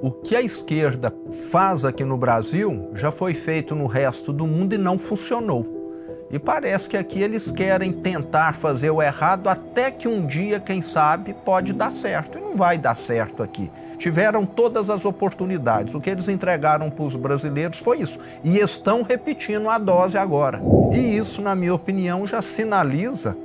O que a esquerda faz aqui no Brasil já foi feito no resto do mundo e não funcionou. E parece que aqui eles querem tentar fazer o errado até que um dia, quem sabe, pode dar certo. E não vai dar certo aqui. Tiveram todas as oportunidades. O que eles entregaram para os brasileiros foi isso. E estão repetindo a dose agora. E isso, na minha opinião, já sinaliza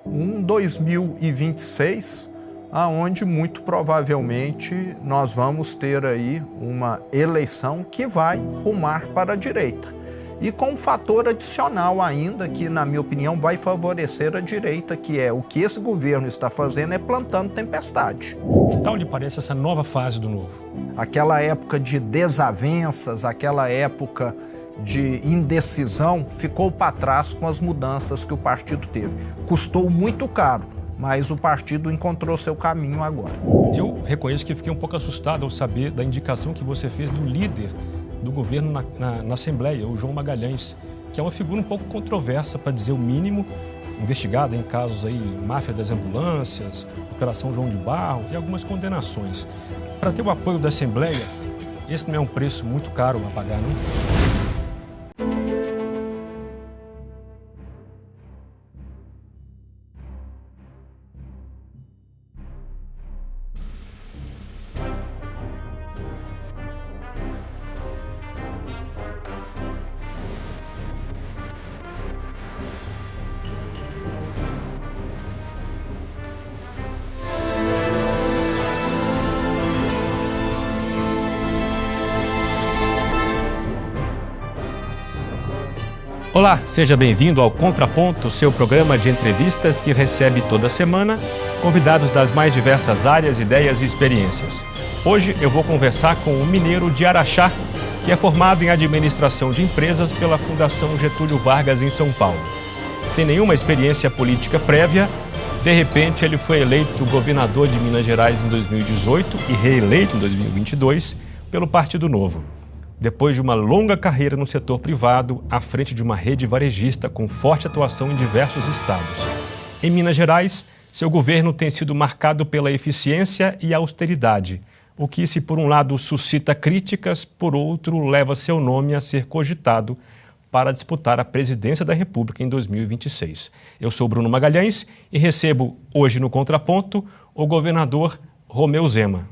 um 2026, aonde muito provavelmente nós vamos ter aí uma eleição que vai rumar para a direita. E com um fator adicional ainda que, na minha opinião, vai favorecer a direita, que é o que esse governo está fazendo é plantando tempestade. Que tal lhe parece essa nova fase do Novo? Aquela época de desavenças, aquela época de indecisão, ficou para trás com as mudanças que o partido teve. Custou muito caro, mas o partido encontrou seu caminho agora. Eu reconheço que fiquei um pouco assustado ao saber da indicação que você fez do líder do governo na Assembleia, o João Magalhães, que é uma figura um pouco controversa, para dizer o mínimo, investigada em casos aí, máfia das ambulâncias, Operação João de Barro e algumas condenações. Para ter o apoio da Assembleia, esse não é um preço muito caro a pagar, não? Olá, seja bem-vindo ao Contraponto, seu programa de entrevistas que recebe toda semana convidados das mais diversas áreas, ideias e experiências. Hoje eu vou conversar com um mineiro de Araxá, que é formado em administração de empresas pela Fundação Getúlio Vargas em São Paulo. Sem nenhuma experiência política prévia, de repente ele foi eleito governador de Minas Gerais em 2018 e reeleito em 2022 pelo Partido Novo. Depois de uma longa carreira no setor privado, à frente de uma rede varejista com forte atuação em diversos estados. Em Minas Gerais, seu governo tem sido marcado pela eficiência e austeridade, o que, se por um lado suscita críticas, por outro leva seu nome a ser cogitado para disputar a presidência da República em 2026. Eu sou Bruno Magalhães e recebo hoje no Contraponto o governador Romeu Zema.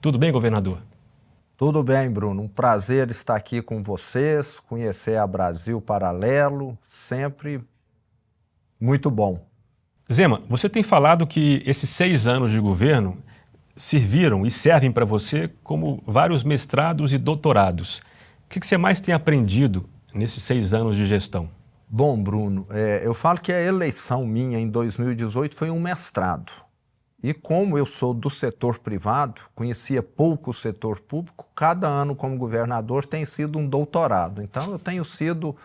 Tudo bem, governador? Tudo bem, Bruno. Um prazer estar aqui com vocês, conhecer a Brasil Paralelo, sempre muito bom. Zema, você tem falado que esses 6 anos de governo serviram e servem para você como vários mestrados e doutorados. O que você mais tem aprendido nesses 6 anos de gestão? Bom, Bruno, eu falo que a eleição minha em 2018 foi um mestrado. E como eu sou do setor privado, conhecia pouco o setor público, cada ano como governador tem sido um doutorado. Então eu tenho sido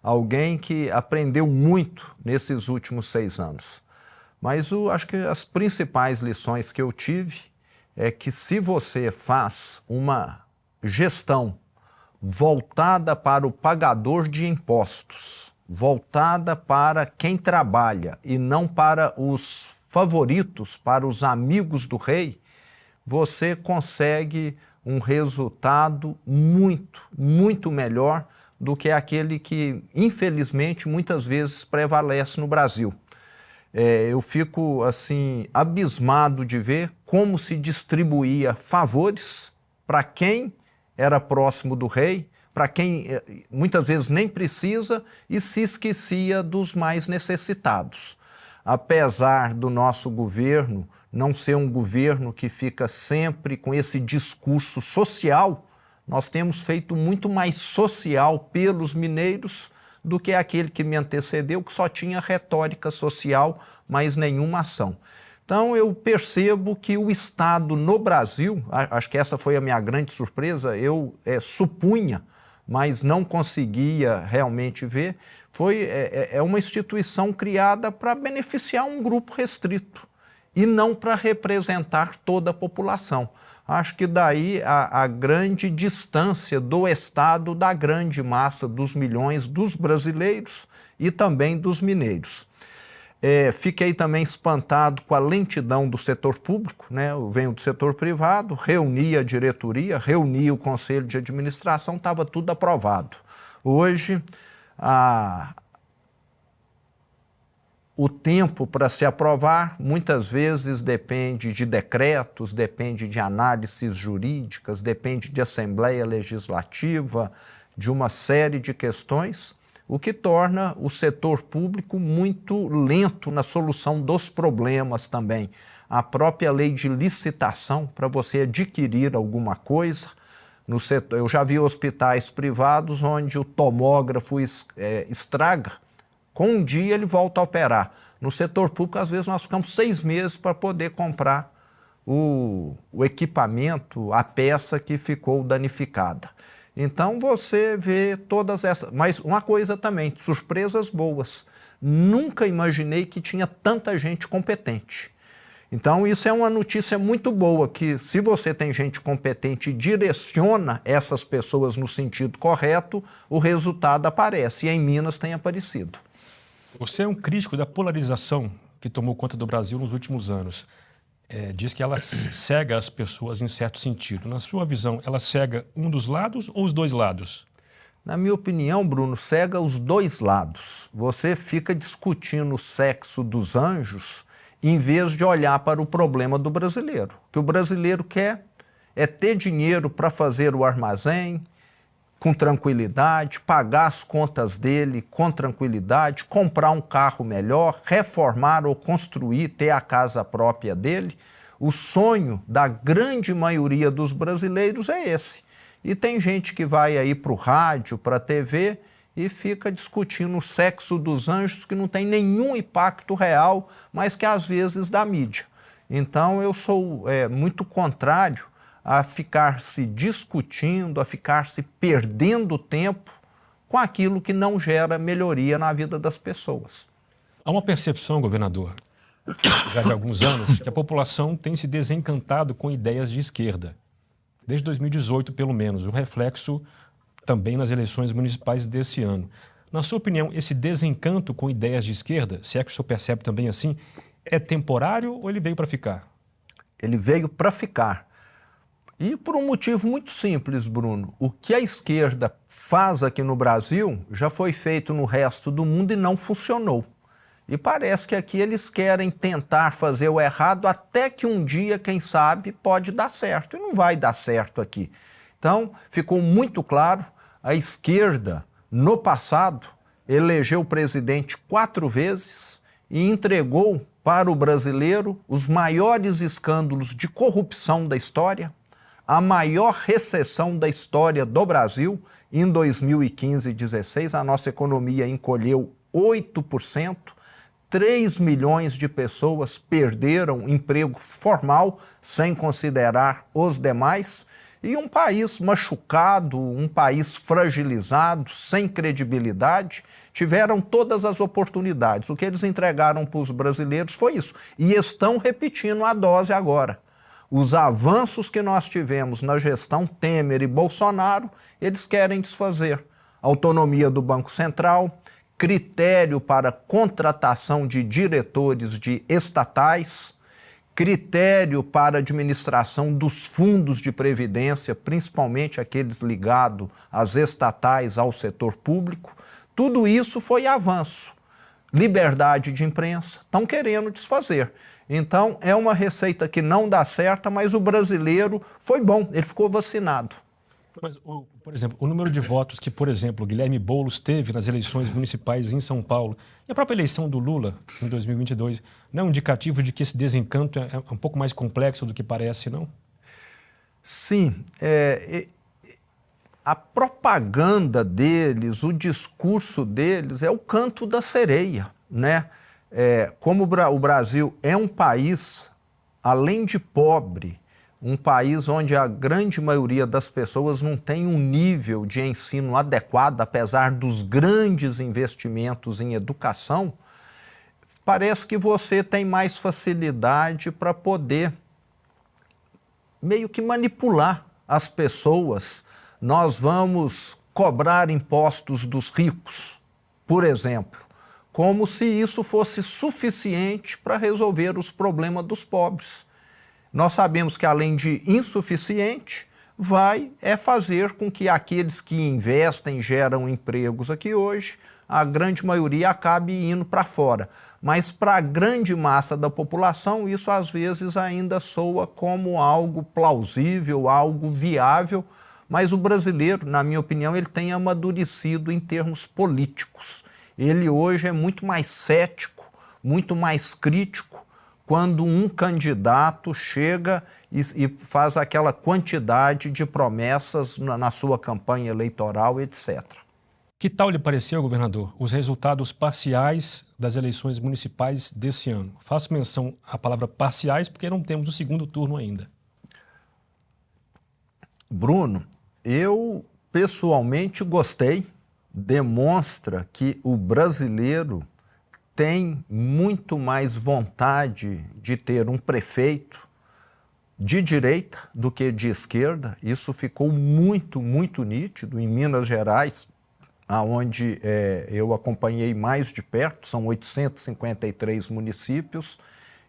alguém que aprendeu muito nesses últimos 6 anos. Mas acho que as principais lições que eu tive é que se você faz uma gestão voltada para o pagador de impostos, voltada para quem trabalha e não para os favoritos, para os amigos do rei, você consegue um resultado muito melhor do que aquele que, infelizmente, muitas vezes prevalece no Brasil. Eu fico, assim, abismado de ver como se distribuía favores para quem era próximo do rei, para quem muitas vezes nem precisa e se esquecia dos mais necessitados. Apesar do nosso governo não ser um governo que fica sempre com esse discurso social, nós temos feito muito mais social pelos mineiros do que aquele que me antecedeu, que só tinha retórica social, mas nenhuma ação. Então eu percebo que o Estado no Brasil, acho que essa foi a minha grande surpresa, eu supunha, mas não conseguia realmente ver, é uma instituição criada para beneficiar um grupo restrito e não para representar toda a população. Acho que daí a grande distância do Estado da grande massa dos milhões dos brasileiros e também dos mineiros. Fiquei também espantado com a lentidão do setor público, né? Eu venho do setor privado, reuni a diretoria, reuni o conselho de administração, estava tudo aprovado. Hoje, o tempo para se aprovar muitas vezes depende de decretos, depende de análises jurídicas, depende de Assembleia Legislativa, de uma série de questões, o que torna o setor público muito lento na solução dos problemas também. A própria lei de licitação, para você adquirir alguma coisa, no setor, eu já vi hospitais privados onde o tomógrafo estraga, com um dia ele volta a operar. No setor público, às vezes, nós ficamos 6 meses para poder comprar o equipamento, a peça que ficou danificada. Então, você vê todas essas... Mas uma coisa também, surpresas boas. Nunca imaginei que tinha tanta gente competente. Então, isso é uma notícia muito boa, que se você tem gente competente e direciona essas pessoas no sentido correto, o resultado aparece. E em Minas tem aparecido. Você é um crítico da polarização que tomou conta do Brasil nos últimos anos. Diz que ela cega as pessoas em certo sentido. Na sua visão, ela cega um dos lados ou os dois lados? Na minha opinião, Bruno, cega os dois lados. Você fica discutindo o sexo dos anjos em vez de olhar para o problema do brasileiro. O que o brasileiro quer é ter dinheiro para fazer o armazém com tranquilidade, pagar as contas dele com tranquilidade, comprar um carro melhor, reformar ou construir, ter a casa própria dele. O sonho da grande maioria dos brasileiros é esse. E tem gente que vai aí para o rádio, para a TV e fica discutindo o sexo dos anjos que não tem nenhum impacto real, mas que às vezes dá mídia. Então eu sou muito contrário a ficar se discutindo, a ficar se perdendo tempo com aquilo que não gera melhoria na vida das pessoas. Há uma percepção, governador, já de alguns anos, que a população tem se desencantado com ideias de esquerda. Desde 2018, pelo menos, o reflexo também nas eleições municipais desse ano. Na sua opinião, esse desencanto com ideias de esquerda, se é que o senhor percebe também assim, é temporário ou ele veio para ficar? Ele veio para ficar. E por um motivo muito simples, Bruno. O que a esquerda faz aqui no Brasil já foi feito no resto do mundo e não funcionou. E parece que aqui eles querem tentar fazer o errado até que um dia, quem sabe, pode dar certo. E não vai dar certo aqui. Então, ficou muito claro, a esquerda, no passado, elegeu o presidente 4 vezes e entregou para o brasileiro os maiores escândalos de corrupção da história, a maior recessão da história do Brasil. Em 2015 e 2016, a nossa economia encolheu 8%, 3 milhões de pessoas perderam emprego formal, sem considerar os demais, e um país machucado, um país fragilizado, sem credibilidade, tiveram todas as oportunidades. O que eles entregaram para os brasileiros foi isso, e estão repetindo a dose agora. Os avanços que nós tivemos na gestão Temer e Bolsonaro, eles querem desfazer. Autonomia do Banco Central, critério para contratação de diretores de estatais, critério para administração dos fundos de previdência, principalmente aqueles ligados às estatais, ao setor público. Tudo isso foi avanço. Liberdade de imprensa, estão querendo desfazer. Então, é uma receita que não dá certo, mas o brasileiro foi bom, ele ficou vacinado. Mas, por exemplo, o número de votos que, por exemplo, Guilherme Boulos teve nas eleições municipais em São Paulo e a própria eleição do Lula em 2022, não é um indicativo de que esse desencanto é um pouco mais complexo do que parece, não? Sim. A propaganda deles, o discurso deles é o canto da sereia, né? Como o Brasil é um país, além de pobre, um país onde a grande maioria das pessoas não tem um nível de ensino adequado, apesar dos grandes investimentos em educação, parece que você tem mais facilidade para poder meio que manipular as pessoas. Nós vamos cobrar impostos dos ricos, por exemplo. como se isso fosse suficiente para resolver os problemas dos pobres. Nós sabemos que, além de insuficiente, vai fazer com que aqueles que investem, geram empregos aqui hoje, a grande maioria acabe indo para fora. Mas para a grande massa da população, isso às vezes ainda soa como algo plausível, algo viável, mas o brasileiro, na minha opinião, ele tem amadurecido em termos políticos. Ele hoje é muito mais cético, muito mais crítico, quando um candidato chega e faz aquela quantidade de promessas na sua campanha eleitoral, etc. Que tal lhe pareceu, governador, os resultados parciais das eleições municipais desse ano? Faço menção à palavra parciais porque não temos o segundo turno ainda. Bruno, eu pessoalmente gostei. Demonstra que o brasileiro tem muito mais vontade de ter um prefeito de direita do que de esquerda. Isso ficou muito, muito nítido em Minas Gerais, onde eu acompanhei mais de perto, são 853 municípios,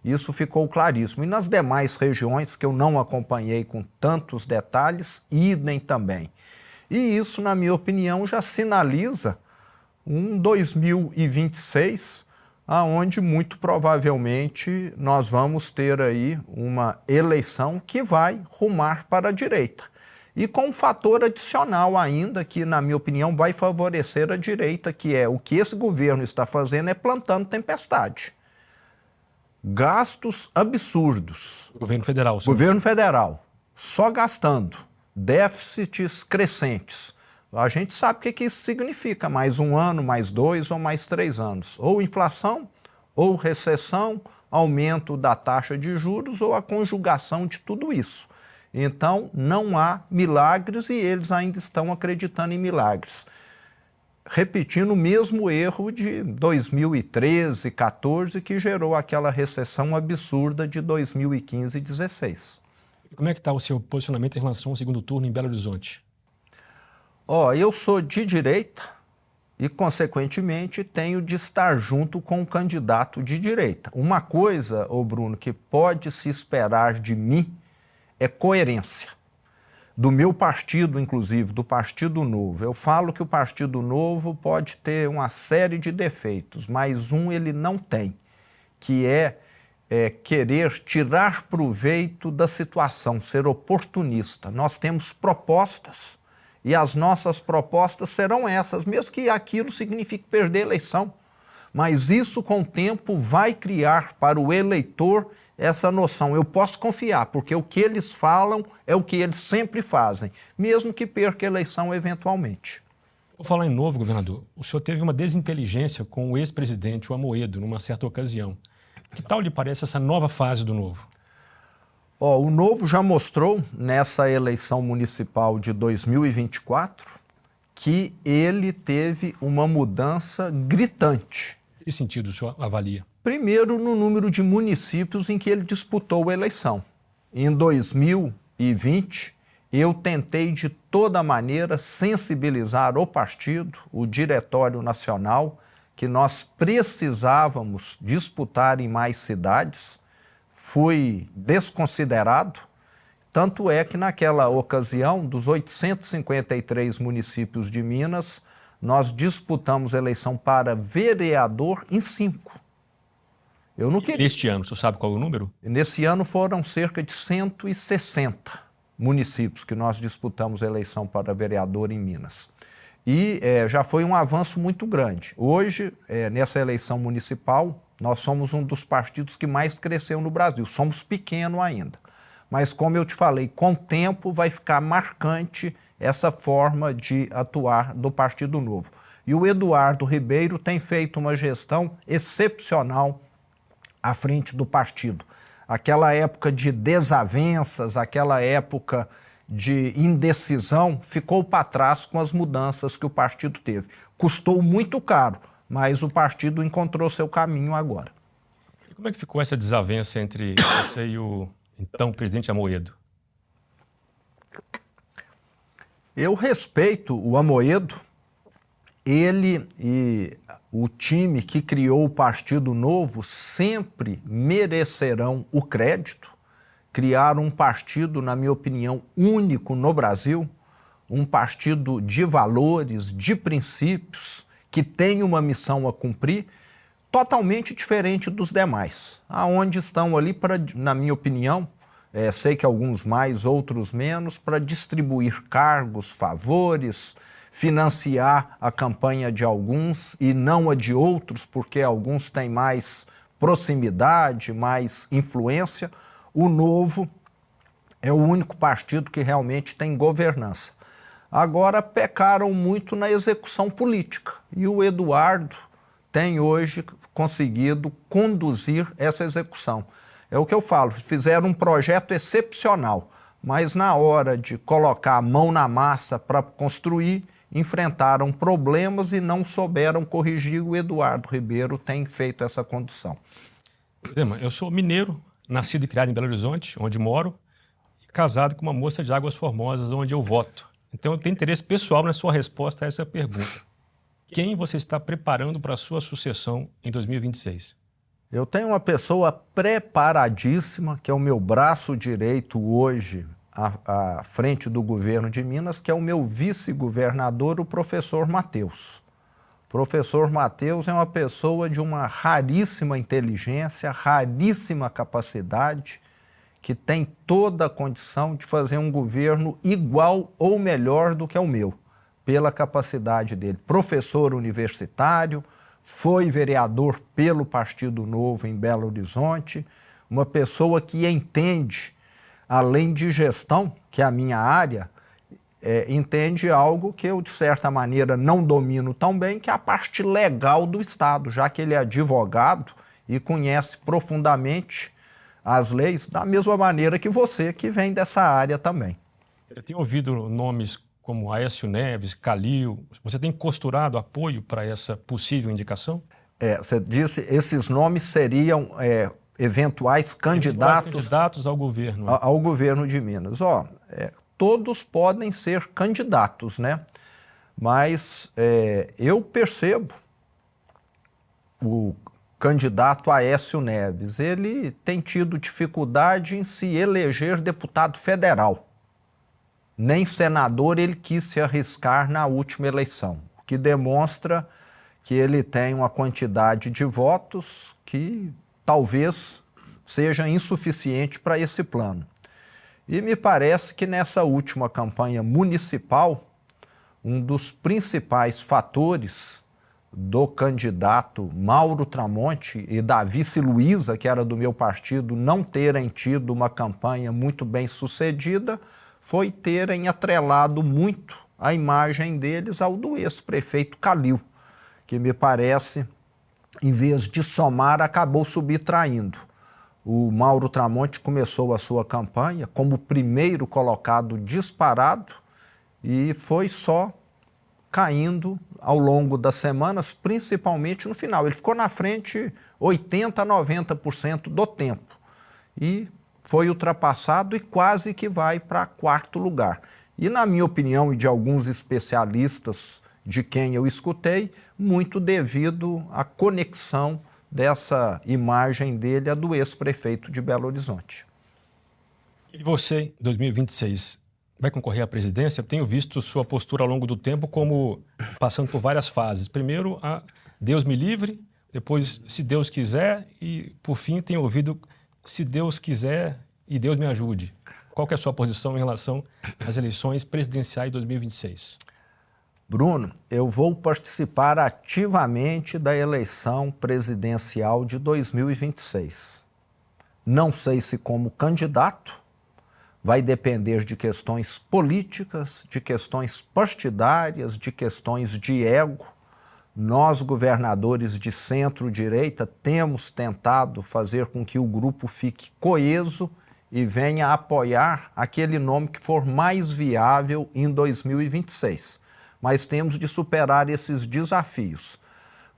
isso ficou claríssimo. E nas demais regiões que eu não acompanhei com tantos detalhes, idem também. E isso, na minha opinião, já sinaliza um 2026, onde muito provavelmente nós vamos ter aí uma eleição que vai rumar para a direita. E com um fator adicional ainda que, na minha opinião, vai favorecer a direita, que é o que esse governo está fazendo é plantando tempestade. Gastos absurdos. Governo federal. Governo federal, só gastando. Déficits crescentes. A gente sabe o que isso significa, mais um ano, mais 2 ou mais 3 anos. Ou inflação, ou recessão, aumento da taxa de juros ou a conjugação de tudo isso. Então, não há milagres e eles ainda estão acreditando em milagres. Repetindo o mesmo erro de 2013, 2014, que gerou aquela recessão absurda de 2015 e 2016. Como é que está o seu posicionamento em relação ao segundo turno em Belo Horizonte? Eu sou de direita e, consequentemente, tenho de estar junto com um candidato de direita. Uma coisa, Bruno, que pode se esperar de mim é coerência. Do meu partido, inclusive, do Partido Novo. Eu falo que o Partido Novo pode ter uma série de defeitos, mas ele não tem, que é querer tirar proveito da situação, ser oportunista. Nós temos propostas e as nossas propostas serão essas, mesmo que aquilo signifique perder a eleição. Mas isso, com o tempo, vai criar para o eleitor essa noção. Eu posso confiar, porque o que eles falam é o que eles sempre fazem, mesmo que perca a eleição eventualmente. Vou falar em Novo, governador. O senhor teve uma desinteligência com o ex-presidente, o Amoedo, numa certa ocasião. Que tal lhe parece essa nova fase do Novo? O Novo já mostrou nessa eleição municipal de 2024 que ele teve uma mudança gritante. Em que sentido o senhor avalia? Primeiro, no número de municípios em que ele disputou a eleição. Em 2020, eu tentei de toda maneira sensibilizar o partido, o Diretório Nacional, que nós precisávamos disputar em mais cidades. Fui desconsiderado, tanto é que naquela ocasião, dos 853 municípios de Minas, nós disputamos eleição para vereador em 5. Eu não queria. Neste ano, o senhor sabe qual é o número? Nesse ano foram cerca de 160 municípios que nós disputamos a eleição para vereador em Minas. E já foi um avanço muito grande. Hoje, nessa eleição municipal, nós somos um dos partidos que mais cresceu no Brasil. Somos pequeno ainda. Mas, como eu te falei, com o tempo vai ficar marcante essa forma de atuar do Partido Novo. E o Eduardo Ribeiro tem feito uma gestão excepcional à frente do partido. Aquela época de desavenças, aquela época de indecisão, ficou para trás com as mudanças que o partido teve. Custou muito caro, mas o partido encontrou seu caminho agora. E como é que ficou essa desavença entre você e o então presidente Amoedo? Eu respeito o Amoedo ele e o time que criou o Partido Novo sempre merecerão o crédito. Criaram um partido, na minha opinião, único no Brasil, um partido de valores, de princípios, que tem uma missão a cumprir, totalmente diferente dos demais. Aonde estão ali, na minha opinião, sei que alguns mais, outros menos, para distribuir cargos, favores, financiar a campanha de alguns e não a de outros, porque alguns têm mais proximidade, mais influência. O Novo é o único partido que realmente tem governança. Agora pecaram muito na execução política e o Eduardo tem hoje conseguido conduzir essa execução. É o que eu falo, fizeram um projeto excepcional, mas na hora de colocar a mão na massa para construir, enfrentaram problemas e não souberam corrigir. O Eduardo Ribeiro tem feito essa condução. Zema, eu sou mineiro, nascido e criado em Belo Horizonte, onde moro, e casado com uma moça de Águas Formosas, onde eu voto. Então eu tenho interesse pessoal na sua resposta a essa pergunta. Quem você está preparando para a sua sucessão em 2026? Eu tenho uma pessoa preparadíssima, que é o meu braço direito hoje, à frente do governo de Minas, que é o meu vice-governador, o professor Matheus. O professor Matheus é uma pessoa de uma raríssima inteligência, raríssima capacidade, que tem toda a condição de fazer um governo igual ou melhor do que o meu, pela capacidade dele. Professor universitário, foi vereador pelo Partido Novo em Belo Horizonte, uma pessoa que entende, além de gestão, que é a minha área, entende algo que eu, de certa maneira, não domino tão bem, que é a parte legal do Estado, já que ele é advogado e conhece profundamente as leis, da mesma maneira que você, que vem dessa área também. Eu tenho ouvido nomes como Aécio Neves, Calil. Você tem costurado apoio para essa possível indicação? Você disse, esses nomes seriam eventuais candidatos ao governo. Ao governo de Minas. Todos podem ser candidatos, né? Mas eu percebo o candidato Aécio Neves, ele tem tido dificuldade em se eleger deputado federal. Nem senador ele quis se arriscar na última eleição, o que demonstra que ele tem uma quantidade de votos que talvez seja insuficiente para esse plano. E me parece que nessa última campanha municipal, um dos principais fatores do candidato Mauro Tramonte e da vice Luísa, que era do meu partido, não terem tido uma campanha muito bem sucedida, foi terem atrelado muito a imagem deles ao do ex-prefeito Calil, que me parece, em vez de somar, acabou subtraindo. O Mauro Tramonte começou a sua campanha como primeiro colocado disparado e foi só caindo ao longo das semanas, principalmente no final. Ele ficou na frente 80% a 90% do tempo e foi ultrapassado e quase que vai para quarto lugar. E na minha opinião e de alguns especialistas de quem eu escutei, muito devido à conexão dessa imagem dele a do ex-prefeito de Belo Horizonte. E você, em 2026, vai concorrer à presidência? Eu tenho visto sua postura ao longo do tempo como passando por várias fases. Primeiro, a Deus me livre, depois, se Deus quiser, e, por fim, tenho ouvido se Deus quiser e Deus me ajude. Qual que é a sua posição em relação às eleições presidenciais de 2026? Bruno, eu vou participar ativamente da eleição presidencial de 2026. Não sei se como candidato, vai depender de questões políticas, de questões partidárias, de questões de ego. Nós, governadores de centro-direita, temos tentado fazer com que o grupo fique coeso e venha apoiar aquele nome que for mais viável em 2026. Mas temos de superar esses desafios.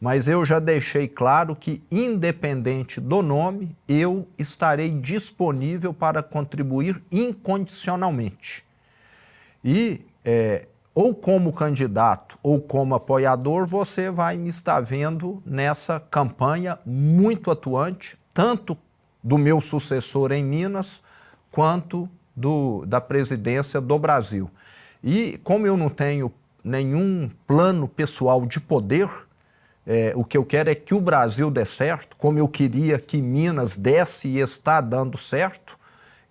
Mas eu já deixei claro que, independente do nome, eu estarei disponível para contribuir incondicionalmente. E ou como candidato ou como apoiador, você vai me estar vendo nessa campanha muito atuante, tanto do meu sucessor em Minas, quanto da presidência do Brasil. E como eu não tenho nenhum plano pessoal de poder, o que eu quero é que o Brasil dê certo, como eu queria que Minas desse e está dando certo,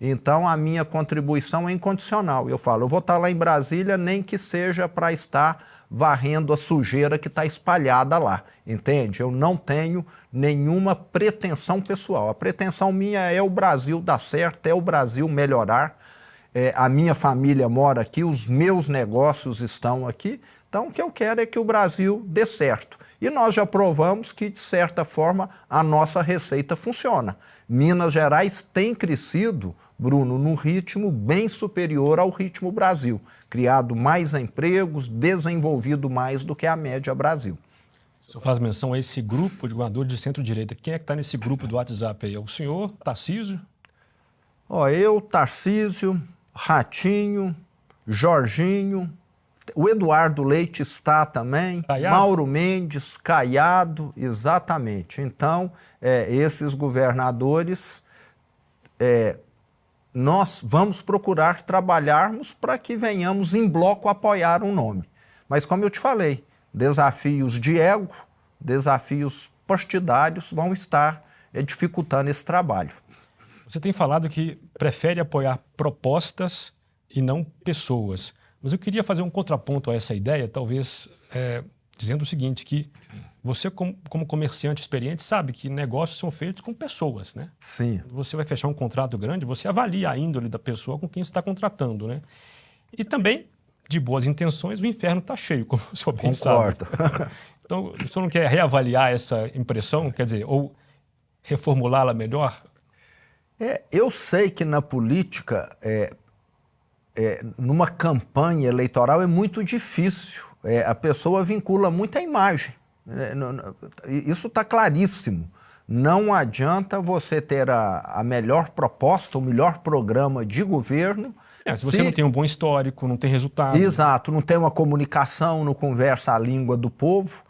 então a minha contribuição é incondicional. Eu falo, eu vou estar lá em Brasília nem que seja para estar varrendo a sujeira que está espalhada lá, entende? Eu não tenho nenhuma pretensão pessoal. A pretensão minha é o Brasil dar certo, é o Brasil melhorar. A minha família mora aqui, os meus negócios estão aqui, então o que eu quero é que o Brasil dê certo. E nós já provamos que, de certa forma, a nossa receita funciona. Minas Gerais tem crescido, Bruno, num ritmo bem superior ao ritmo Brasil, criado mais empregos, desenvolvido mais do que a média Brasil. O senhor faz menção a esse grupo de governadores de centro-direita. Quem é que está nesse grupo do WhatsApp aí? É o senhor, Tarcísio? Eu, Tarcísio, Ratinho, Jorginho, o Eduardo Leite está também, Caiado? Mauro Mendes, Caiado, exatamente. Então, esses governadores, nós vamos procurar trabalharmos para que venhamos em bloco apoiar um nome. Mas, como eu te falei, desafios de ego, desafios partidários vão estar dificultando esse trabalho. Você tem falado que prefere apoiar propostas e não pessoas. Mas eu queria fazer um contraponto a essa ideia, talvez dizendo o seguinte, que você, como comerciante experiente, sabe que negócios são feitos com pessoas, né? Sim. Você vai fechar um contrato grande, você avalia a índole da pessoa com quem você está contratando, né? E também, de boas intenções, o inferno está cheio, como o senhor bem sabe. Concordo. Então, o senhor não quer reavaliar essa impressão, quer dizer, ou reformulá-la melhor? Eu sei que na política, numa campanha eleitoral, é muito difícil. A pessoa vincula muito a imagem. Isso está claríssimo. Não adianta você ter a melhor proposta, o melhor programa de governo. Se você não tem um bom histórico, não tem resultado. Exato, não tem uma comunicação, não conversa a língua do povo.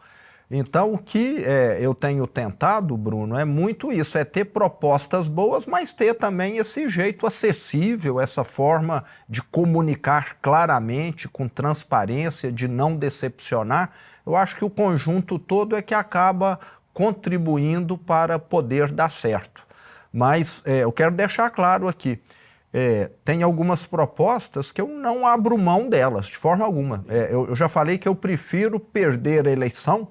Então, o que eu tenho tentado, Bruno, é muito isso, é ter propostas boas, mas ter também esse jeito acessível, essa forma de comunicar claramente, com transparência, de não decepcionar. Eu acho que o conjunto todo é que acaba contribuindo para poder dar certo. Mas eu quero deixar claro aqui, tem algumas propostas que eu não abro mão delas, de forma alguma. Eu já falei que eu prefiro perder a eleição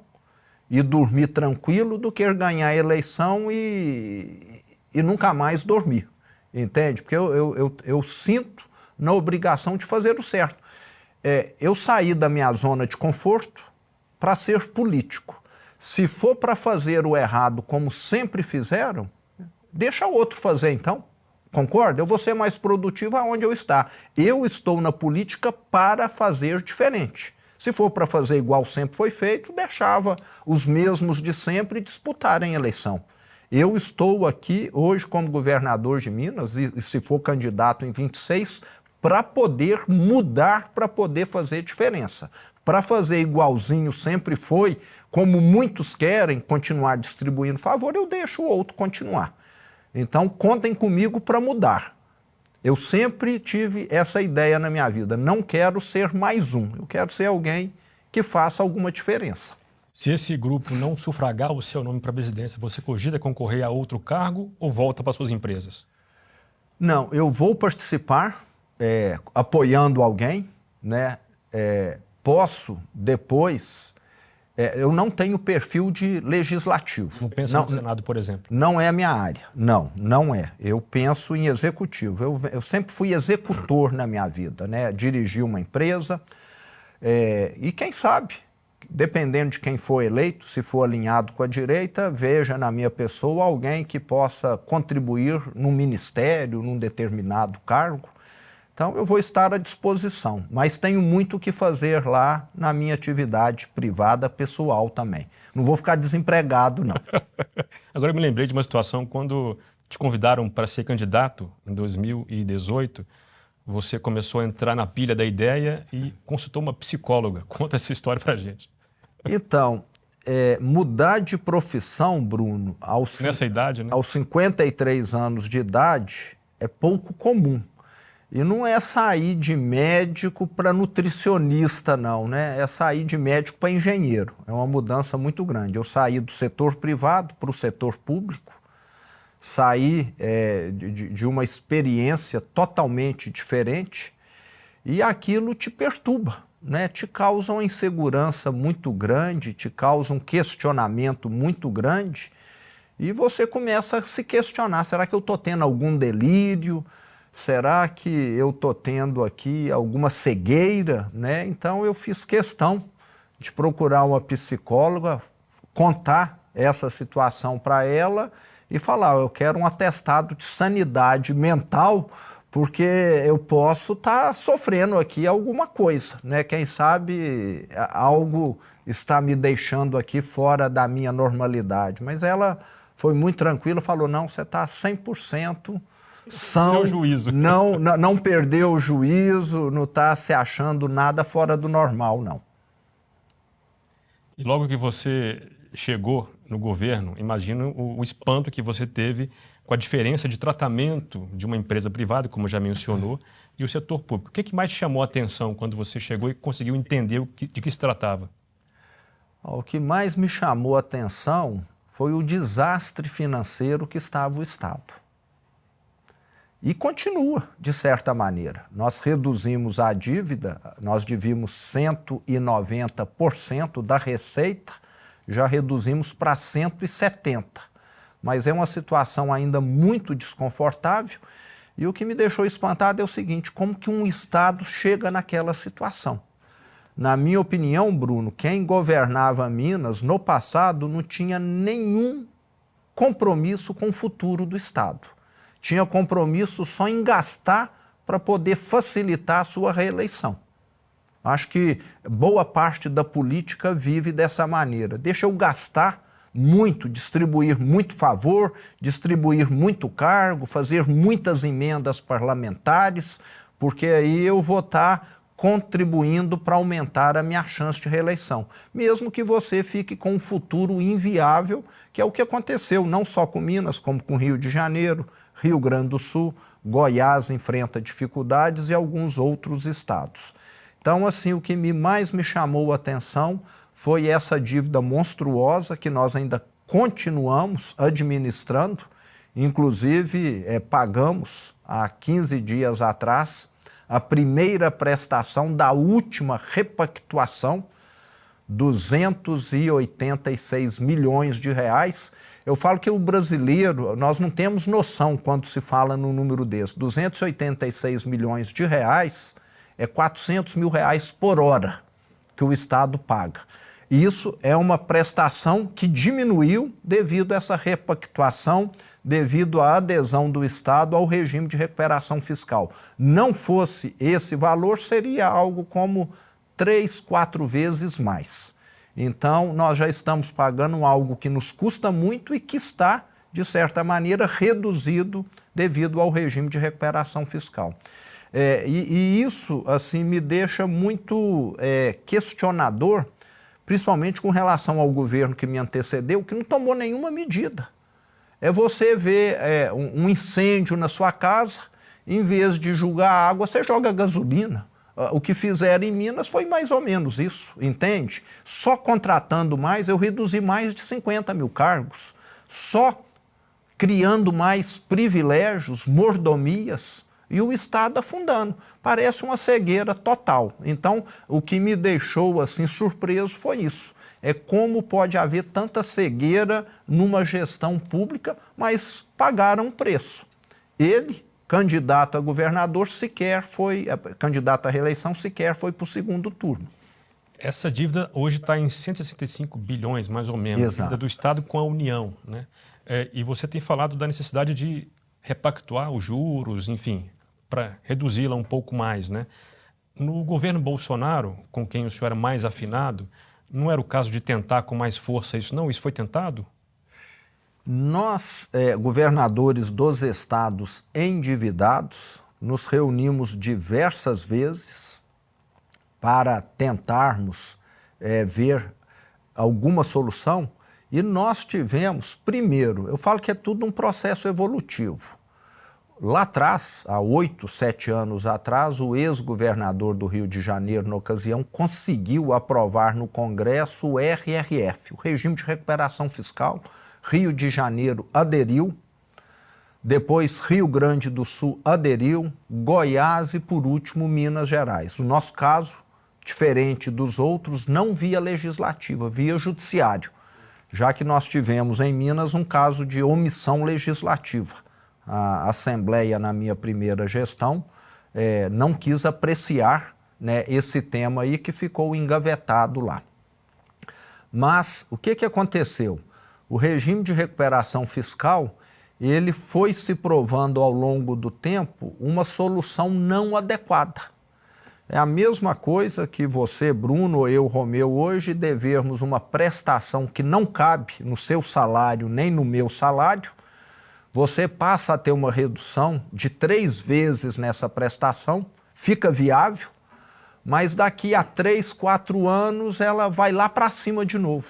e dormir tranquilo do que ganhar a eleição e nunca mais dormir, entende? Porque eu sinto na obrigação de fazer o certo. Eu saí da minha zona de conforto para ser político. Se for para fazer o errado como sempre fizeram, deixa o outro fazer então, concorda? Eu vou ser mais produtivo aonde eu estou. Eu estou na política para fazer diferente. Se for para fazer igual sempre foi feito, deixava os mesmos de sempre disputarem a eleição. Eu estou aqui hoje como governador de Minas, e se for candidato em 26, para poder mudar, para poder fazer diferença. Para fazer igualzinho sempre foi, como muitos querem continuar distribuindo favor, eu deixo o outro continuar. Então, contem comigo para mudar. Eu sempre tive essa ideia na minha vida. Não quero ser mais um. Eu quero ser alguém que faça alguma diferença. Se esse grupo não sufragar o seu nome para a presidência, você cogita concorrer a outro cargo ou volta para suas empresas? Não, eu vou participar apoiando alguém, né? Posso depois... eu não tenho perfil de legislativo. Não pensa no Senado, por exemplo? Não é a minha área. Não é. Eu penso em executivo. Eu sempre fui executor na minha vida, né? Dirigi uma empresa e quem sabe, dependendo de quem for eleito, se for alinhado com a direita, veja na minha pessoa alguém que possa contribuir num ministério, num determinado cargo. Então, eu vou estar à disposição, mas tenho muito o que fazer lá na minha atividade privada, pessoal também. Não vou ficar desempregado, não. Agora, eu me lembrei de uma situação quando te convidaram para ser candidato em 2018 você começou a entrar na pilha da ideia e consultou uma psicóloga. Conta essa história pra gente. Então, mudar de profissão, Bruno, nessa idade, né? Aos 53 anos de idade, é pouco comum. E não é sair de médico para nutricionista, não, né? É sair de médico para engenheiro. É uma mudança muito grande. Eu saí do setor privado para o setor público, saí de uma experiência totalmente diferente e aquilo te perturba, né? Te causa uma insegurança muito grande, te causa um questionamento muito grande e você começa a se questionar, será que eu estou tendo algum delírio? Será que eu estou tendo aqui alguma cegueira, né? Então eu fiz questão de procurar uma psicóloga, contar essa situação para ela e falar, eu quero um atestado de sanidade mental, porque eu posso estar sofrendo aqui alguma coisa, né? Quem sabe algo está me deixando aqui fora da minha normalidade. Mas ela foi muito tranquila, falou, não, você está 100% são, seu juízo. Não perdeu o juízo, não está se achando nada fora do normal, não. E logo que você chegou no governo, imagino o espanto que você teve com a diferença de tratamento de uma empresa privada, como já mencionou, e o setor público. O que mais te chamou a atenção quando você chegou e conseguiu entender de que se tratava? O que mais me chamou a atenção foi o desastre financeiro que estava o Estado. E continua, de certa maneira. Nós reduzimos a dívida, nós devíamos 190% da receita, já reduzimos para 170%. Mas é uma situação ainda muito desconfortável e o que me deixou espantado é o seguinte, como que um Estado chega naquela situação? Na minha opinião, Bruno, quem governava Minas no passado não tinha nenhum compromisso com o futuro do Estado. Tinha compromisso só em gastar para poder facilitar a sua reeleição. Acho que boa parte da política vive dessa maneira. Deixa eu gastar muito, distribuir muito favor, distribuir muito cargo, fazer muitas emendas parlamentares, porque aí eu vou estar contribuindo para aumentar a minha chance de reeleição. Mesmo que você fique com um futuro inviável, que é o que aconteceu não só com Minas, como com Rio de Janeiro, Rio Grande do Sul, Goiás enfrenta dificuldades e alguns outros estados. Então, assim, o que mais me chamou a atenção foi essa dívida monstruosa que nós ainda continuamos administrando, inclusive pagamos há 15 dias atrás a primeira prestação da última repactuação, 286 milhões de reais. Eu falo que o brasileiro, nós não temos noção quando se fala no número desse. 286 milhões de reais é 400 mil reais por hora que o Estado paga. Isso é uma prestação que diminuiu devido a essa repactuação, devido à adesão do Estado ao regime de recuperação fiscal. Não fosse esse valor, seria algo como 3, 4 vezes mais. Então, nós já estamos pagando algo que nos custa muito e que está, de certa maneira, reduzido devido ao regime de recuperação fiscal. E isso, assim, me deixa muito questionador, principalmente com relação ao governo que me antecedeu, que não tomou nenhuma medida. É você ver um incêndio na sua casa, em vez de jogar água, você joga gasolina. O que fizeram em Minas foi mais ou menos isso, entende? Só contratando mais, eu reduzi mais de 50 mil cargos. Só criando mais privilégios, mordomias, e o Estado afundando. Parece uma cegueira total. Então, o que me deixou assim surpreso foi isso. É como pode haver tanta cegueira numa gestão pública, mas pagaram um preço. Ele, candidato a governador, candidato à reeleição, sequer foi para o segundo turno. Essa dívida hoje está em 165 bilhões, mais ou menos, Exato. Dívida do Estado com a União, né? E você tem falado da necessidade de repactuar os juros, enfim, para reduzi-la um pouco mais, né? No governo Bolsonaro, com quem o senhor é mais afinado, não era o caso de tentar com mais força isso, não? Isso foi tentado? Nós, governadores dos estados endividados, nos reunimos diversas vezes para tentarmos ver alguma solução, e nós tivemos, primeiro, eu falo que é tudo um processo evolutivo. Lá atrás, há 8, 7 anos atrás, o ex-governador do Rio de Janeiro, na ocasião, conseguiu aprovar no Congresso o RRF, o Regime de Recuperação Fiscal. Rio de Janeiro aderiu, depois Rio Grande do Sul aderiu, Goiás e, por último, Minas Gerais. No nosso caso, diferente dos outros, não via legislativa, via judiciário, já que nós tivemos em Minas um caso de omissão legislativa. A Assembleia, na minha primeira gestão, não quis apreciar, né, esse tema aí que ficou engavetado lá. Mas o que aconteceu? O regime de recuperação fiscal, ele foi se provando ao longo do tempo uma solução não adequada. É a mesma coisa que você, Bruno, ou eu, Romeu, hoje devermos uma prestação que não cabe no seu salário nem no meu salário. Você passa a ter uma redução de 3 vezes nessa prestação, fica viável, mas daqui a 3, 4 anos ela vai lá para cima de novo.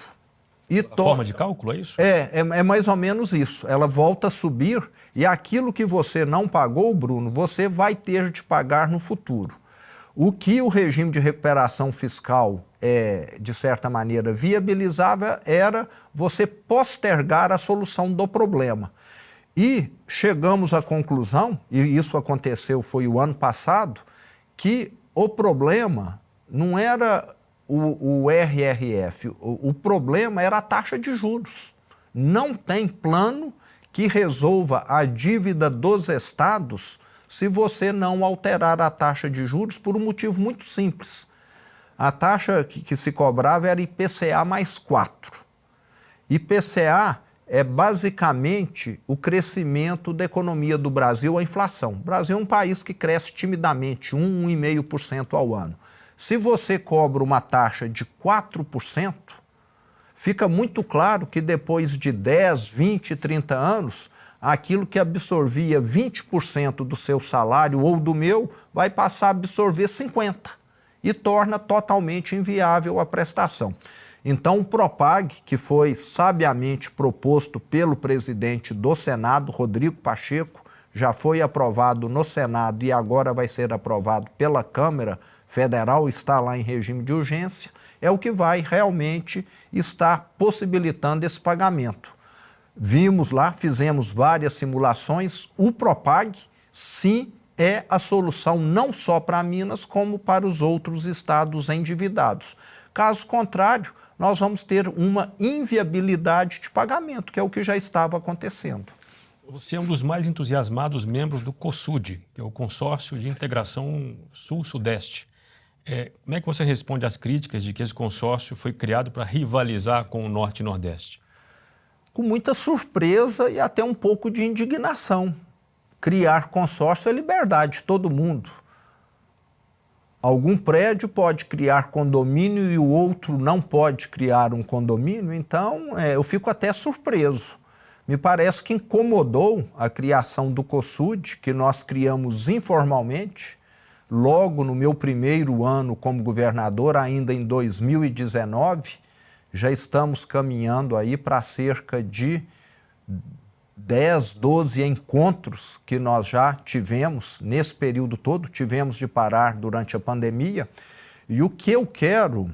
A forma de cálculo, é isso? É mais ou menos isso. Ela volta a subir e aquilo que você não pagou, Bruno, você vai ter de pagar no futuro. O que o regime de recuperação fiscal, de certa maneira, viabilizava era você postergar a solução do problema. E chegamos à conclusão, e isso aconteceu foi o ano passado, que o problema não era o RRF, o problema era a taxa de juros. Não tem plano que resolva a dívida dos estados se você não alterar a taxa de juros por um motivo muito simples. A taxa que se cobrava era IPCA mais 4. IPCA é basicamente o crescimento da economia do Brasil, a inflação. O Brasil é um país que cresce timidamente, 1,5% ao ano. Se você cobra uma taxa de 4%, fica muito claro que depois de 10, 20, 30 anos, aquilo que absorvia 20% do seu salário ou do meu, vai passar a absorver 50% e torna totalmente inviável a prestação. Então, o Propag, que foi sabiamente proposto pelo presidente do Senado, Rodrigo Pacheco, já foi aprovado no Senado e agora vai ser aprovado pela Câmara Federal, está lá em regime de urgência, é o que vai realmente estar possibilitando esse pagamento. Vimos lá, fizemos várias simulações, o Propag, sim, é a solução não só para Minas, como para os outros estados endividados. Caso contrário, nós vamos ter uma inviabilidade de pagamento, que é o que já estava acontecendo. Você é um dos mais entusiasmados membros do COSUD, que é o Consórcio de Integração Sul-Sudeste. Como é que você responde às críticas de que esse consórcio foi criado para rivalizar com o Norte e Nordeste? Com muita surpresa e até um pouco de indignação. Criar consórcio é liberdade de todo mundo. Algum prédio pode criar condomínio e o outro não pode criar um condomínio, então eu fico até surpreso. Me parece que incomodou a criação do COSUD, que nós criamos informalmente, logo no meu primeiro ano como governador, ainda em 2019, já estamos caminhando aí para cerca de 10, 12 encontros que nós já tivemos nesse período todo, tivemos de parar durante a pandemia. E o que eu quero,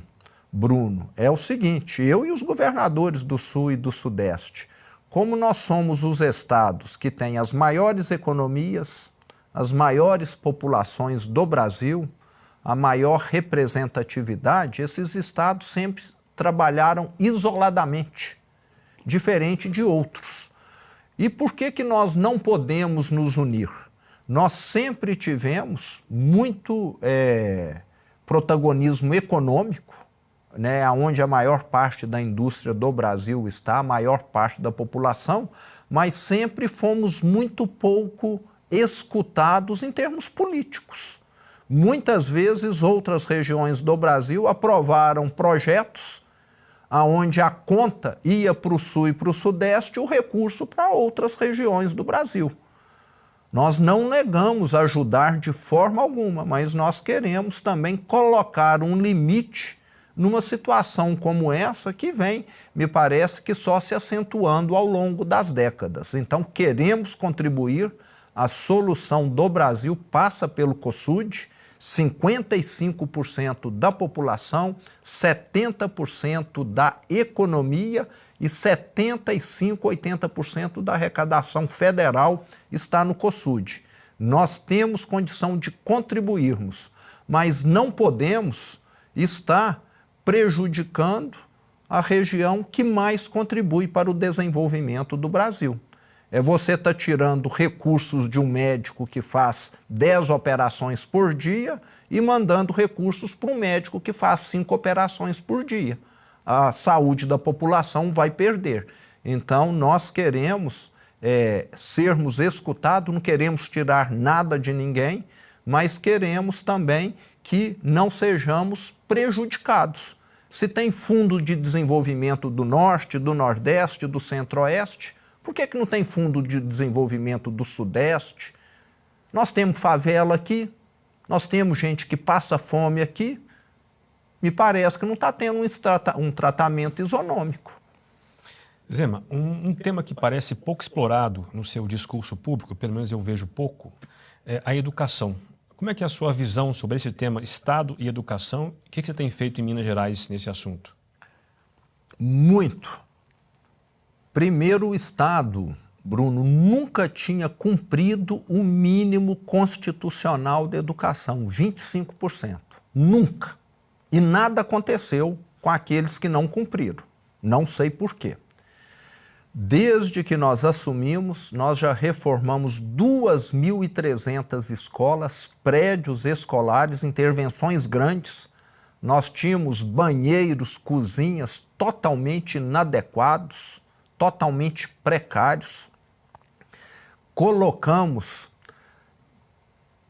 Bruno, é o seguinte, eu e os governadores do Sul e do Sudeste, como nós somos os estados que têm as maiores economias, as maiores populações do Brasil, a maior representatividade, esses estados sempre trabalharam isoladamente, diferente de outros. E por que nós não podemos nos unir? Nós sempre tivemos muito protagonismo econômico, né, onde a maior parte da indústria do Brasil está, a maior parte da população, mas sempre fomos muito pouco escutados em termos políticos. Muitas vezes outras regiões do Brasil aprovaram projetos onde a conta ia para o Sul e para o Sudeste, o recurso para outras regiões do Brasil. Nós não negamos ajudar de forma alguma, mas nós queremos também colocar um limite numa situação como essa que vem, me parece que só se acentuando ao longo das décadas. Então, queremos contribuir. A solução do Brasil passa pelo COSUD, 55% da população, 70% da economia e 75%, 80% da arrecadação federal está no COSUD. Nós temos condição de contribuirmos, mas não podemos estar prejudicando a região que mais contribui para o desenvolvimento do Brasil. É você estar tirando recursos de um médico que faz 10 operações por dia e mandando recursos para um médico que faz 5 operações por dia. A saúde da população vai perder. Então, nós queremos sermos escutados, não queremos tirar nada de ninguém, mas queremos também que não sejamos prejudicados. Se tem fundo de desenvolvimento do Norte, do Nordeste, do Centro-Oeste, por que não tem fundo de desenvolvimento do Sudeste? Nós temos favela aqui, nós temos gente que passa fome aqui. Me parece que não está tendo um tratamento isonômico. Zema, um tema que parece pouco explorado no seu discurso público, pelo menos eu vejo pouco, é a educação. Como é que é a sua visão sobre esse tema, Estado e educação? O que você tem feito em Minas Gerais nesse assunto? Muito. Primeiro, o Estado, Bruno, nunca tinha cumprido o mínimo constitucional de educação, 25%. Nunca. E nada aconteceu com aqueles que não cumpriram. Não sei por quê. Desde que nós assumimos, nós já reformamos 2.300 escolas, prédios escolares, intervenções grandes. Nós tínhamos banheiros, cozinhas totalmente inadequados, totalmente precários. Colocamos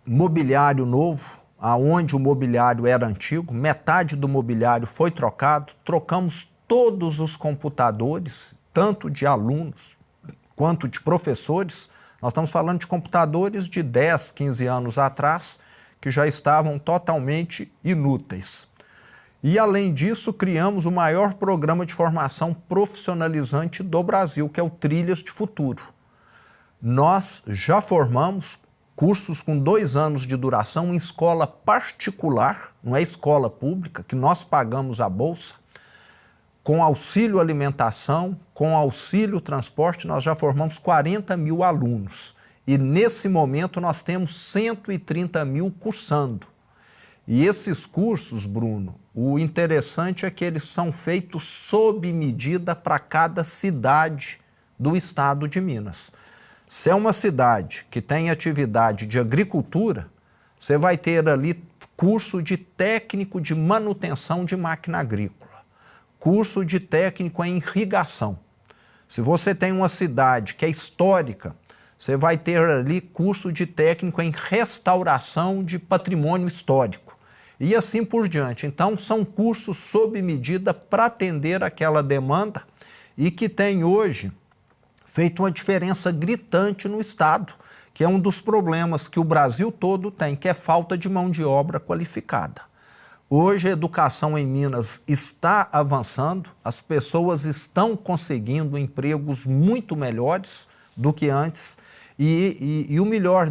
mobiliário novo, aonde o mobiliário era antigo, metade do mobiliário foi trocado, trocamos todos os computadores, tanto de alunos quanto de professores. Nós estamos falando de computadores de 10, 15 anos atrás, que já estavam totalmente inúteis. E, além disso, criamos o maior programa de formação profissionalizante do Brasil, que é o Trilhas de Futuro. Nós já formamos cursos com 2 anos de duração em escola particular, não é escola pública, que nós pagamos a bolsa, com auxílio alimentação, com auxílio transporte, nós já formamos 40 mil alunos. E nesse momento nós temos 130 mil cursando. E esses cursos, Bruno, o interessante é que eles são feitos sob medida para cada cidade do estado de Minas. Se é uma cidade que tem atividade de agricultura, você vai ter ali curso de técnico de manutenção de máquina agrícola, curso de técnico em irrigação. Se você tem uma cidade que é histórica, você vai ter ali curso de técnico em restauração de patrimônio histórico. E assim por diante. Então, são cursos sob medida para atender aquela demanda e que tem hoje feito uma diferença gritante no Estado, que é um dos problemas que o Brasil todo tem, que é falta de mão de obra qualificada. Hoje a educação em Minas está avançando, as pessoas estão conseguindo empregos muito melhores do que antes e o melhor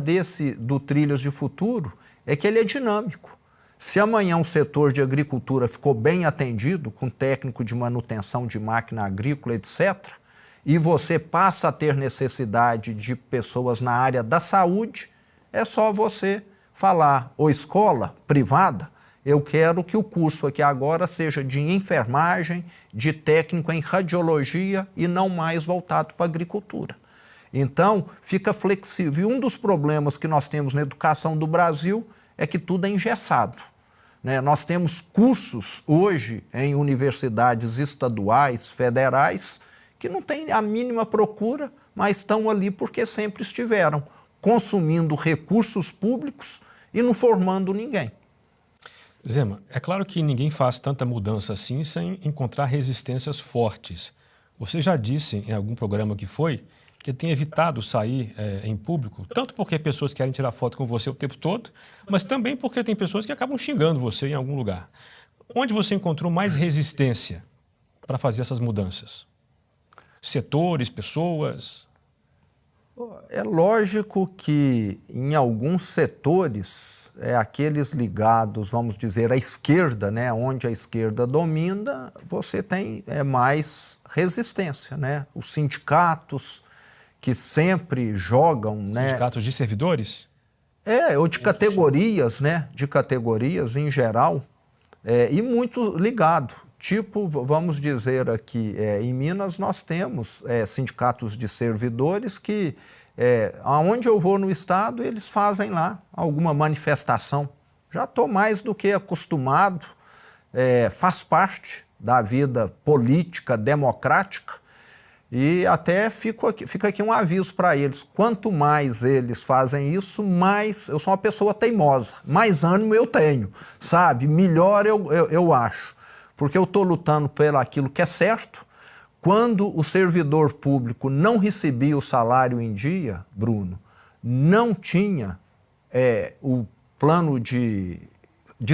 do Trilhas de Futuro é que ele é dinâmico. Se amanhã o setor de agricultura ficou bem atendido, com técnico de manutenção de máquina agrícola, etc., e você passa a ter necessidade de pessoas na área da saúde, é só você falar, ou escola privada, eu quero que o curso aqui agora seja de enfermagem, de técnico em radiologia e não mais voltado para a agricultura. Então, fica flexível. E um dos problemas que nós temos na educação do Brasil é que tudo é engessado. Nós temos cursos hoje em universidades estaduais, federais, que não têm a mínima procura, mas estão ali porque sempre estiveram consumindo recursos públicos e não formando ninguém. Zema, é claro que ninguém faz tanta mudança assim sem encontrar resistências fortes. Você já disse em algum programa que foi que tem evitado sair em público, tanto porque pessoas querem tirar foto com você o tempo todo, mas também porque tem pessoas que acabam xingando você em algum lugar. Onde você encontrou mais resistência para fazer essas mudanças? Setores, pessoas? É lógico que em alguns setores, aqueles ligados, vamos dizer, à esquerda, né, onde a esquerda domina, você tem mais resistência, né? Os sindicatos que sempre jogam, né? Sindicatos de servidores? Ou de categorias, né? De categorias em geral, e muito ligado. Tipo, vamos dizer aqui, em Minas nós temos sindicatos de servidores que, aonde eu vou no estado, eles fazem lá alguma manifestação. Já estou mais do que acostumado, faz parte da vida política, democrática, e até fica aqui um aviso para eles. Quanto mais eles fazem isso, mais eu sou uma pessoa teimosa, mais ânimo eu tenho, sabe? Melhor eu acho, porque eu estou lutando por aquilo que é certo. Quando o servidor público não recebia o salário em dia, Bruno, não tinha o plano de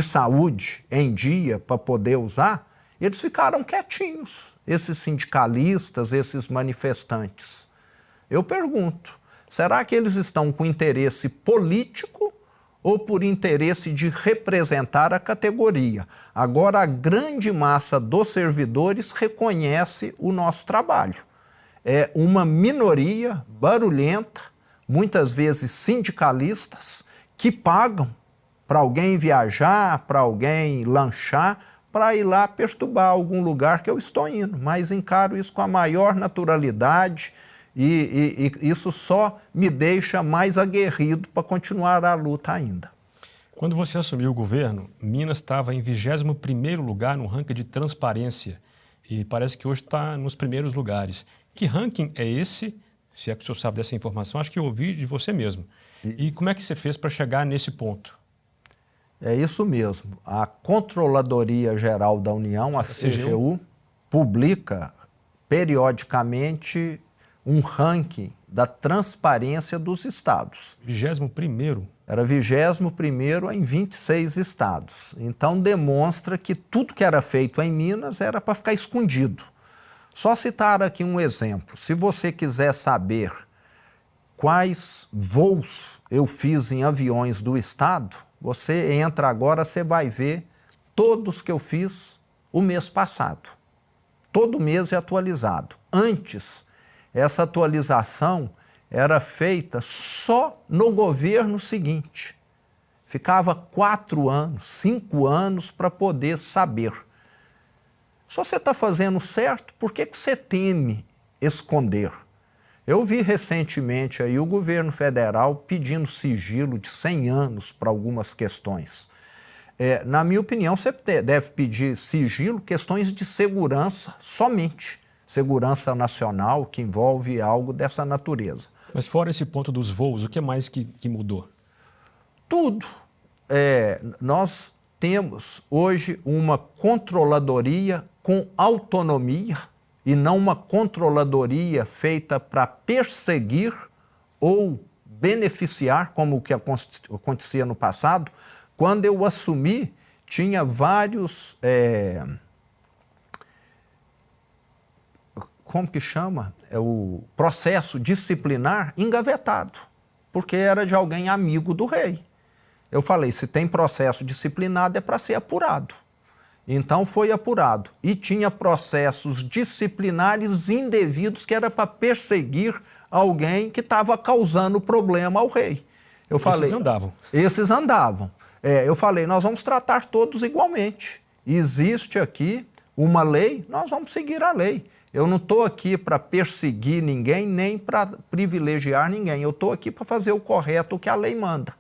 saúde em dia para poder usar, eles ficaram quietinhos, esses sindicalistas, esses manifestantes. Eu pergunto, será que eles estão com interesse político ou por interesse de representar a categoria? Agora, a grande massa dos servidores reconhece o nosso trabalho. É uma minoria barulhenta, muitas vezes sindicalistas, que pagam para alguém viajar, para alguém lanchar, para ir lá perturbar algum lugar que eu estou indo, mas encaro isso com a maior naturalidade e isso só me deixa mais aguerrido para continuar a luta ainda. Quando você assumiu o governo, Minas estava em 21º lugar no ranking de transparência e parece que hoje está nos primeiros lugares. Que ranking é esse? Se é que o senhor sabe dessa informação, acho que eu ouvi de você mesmo. E como é que você fez para chegar nesse ponto? É isso mesmo. A Controladoria Geral da União, a CGU, publica periodicamente um ranking da transparência dos estados. 21º? Era 21º em 26 estados. Então demonstra que tudo que era feito em Minas era para ficar escondido. Só citar aqui um exemplo. Se você quiser saber quais voos eu fiz em aviões do estado, você entra agora, você vai ver todos que eu fiz o mês passado. Todo mês é atualizado. Antes, essa atualização era feita só no governo seguinte. Ficava 4 anos, 5 anos para poder saber. Se você está fazendo certo, por que você teme esconder? Eu vi recentemente aí o governo federal pedindo sigilo de 100 anos para algumas questões. Na minha opinião, você deve pedir sigilo, questões de segurança somente. Segurança nacional, que envolve algo dessa natureza. Mas fora esse ponto dos voos, o que mais que mudou? Tudo. Nós temos hoje uma controladoria com autonomia, e não uma controladoria feita para perseguir ou beneficiar, como o que acontecia no passado. Quando eu assumi, tinha vários, como que chama? O processo disciplinar engavetado, porque era de alguém amigo do rei. Eu falei, se tem processo disciplinado é para ser apurado. Então foi apurado. E tinha processos disciplinares indevidos que era para perseguir alguém que estava causando problema ao rei. Esses andavam. Esses andavam. Eu falei, nós vamos tratar todos igualmente. Existe aqui uma lei, nós vamos seguir a lei. Eu não estou aqui para perseguir ninguém, nem para privilegiar ninguém. Eu estou aqui para fazer o correto, o que a lei manda.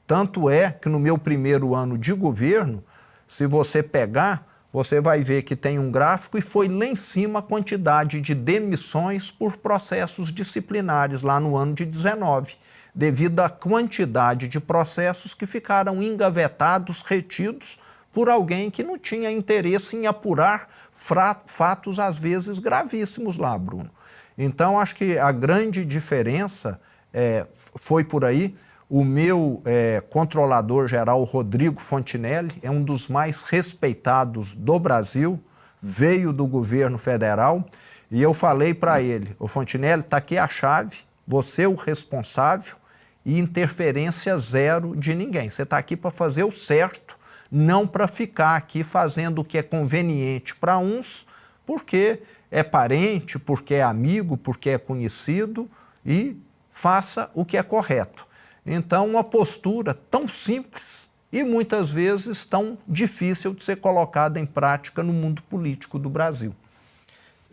Tanto é que no meu primeiro ano de governo, se você pegar, você vai ver que tem um gráfico e foi lá em cima a quantidade de demissões por processos disciplinares lá no ano de 19, devido à quantidade de processos que ficaram engavetados, retidos, por alguém que não tinha interesse em apurar fatos, às vezes, gravíssimos lá, Bruno. Então, acho que a grande diferença foi por aí. O meu controlador-geral, Rodrigo Fontinelli, é um dos mais respeitados do Brasil, veio do governo federal, e eu falei para ele, o Fontinelli, está aqui a chave, você é o responsável e interferência zero de ninguém. Você está aqui para fazer o certo, não para ficar aqui fazendo o que é conveniente para uns, porque é parente, porque é amigo, porque é conhecido, e faça o que é correto. Então, uma postura tão simples e muitas vezes tão difícil de ser colocada em prática no mundo político do Brasil.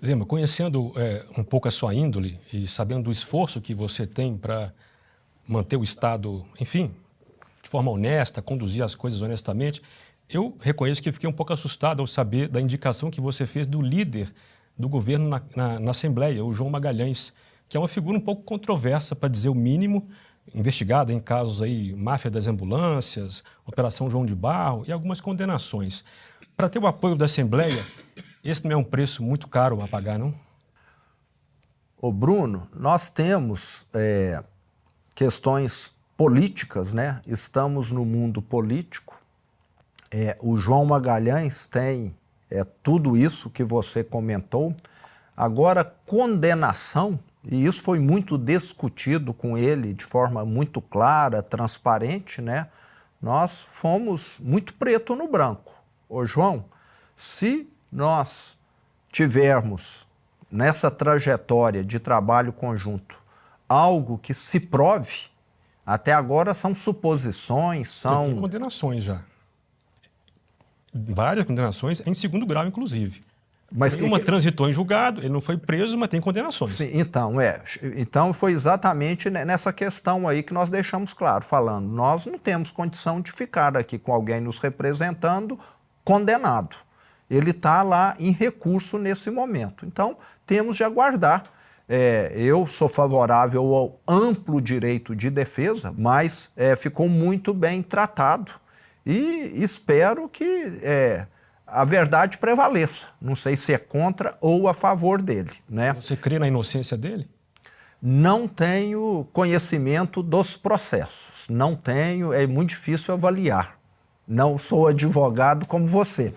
Zema, conhecendo um pouco a sua índole e sabendo do esforço que você tem para manter o Estado, enfim, de forma honesta, conduzir as coisas honestamente, eu reconheço que fiquei um pouco assustado ao saber da indicação que você fez do líder do governo na Assembleia, o João Magalhães, que é uma figura um pouco controversa, para dizer o mínimo, investigada em casos aí, máfia das ambulâncias, Operação João de Barro e algumas condenações. Para ter o apoio da Assembleia, esse não é um preço muito caro a pagar, não? Ô Bruno, nós temos questões políticas, né? Estamos no mundo político. O João Magalhães tem tudo isso que você comentou. Agora, condenação, e isso foi muito discutido com ele de forma muito clara, transparente, né? Nós fomos muito preto no branco. Ô João, se nós tivermos nessa trajetória de trabalho conjunto algo que se prove, até agora são suposições, são... Tem condenações já. Várias condenações, em segundo grau, inclusive. Mas uma transitou em julgado, ele não foi preso, mas tem condenações. Sim, então foi exatamente nessa questão aí que nós deixamos claro, falando, nós não temos condição de ficar aqui com alguém nos representando condenado. Ele está lá em recurso nesse momento. Então, temos de aguardar. Eu sou favorável ao amplo direito de defesa, mas ficou muito bem tratado e espero que a verdade prevaleça. Não sei se é contra ou a favor dele, né? Você crê na inocência dele? Não tenho conhecimento dos processos. Não tenho, é muito difícil avaliar. Não sou advogado como você.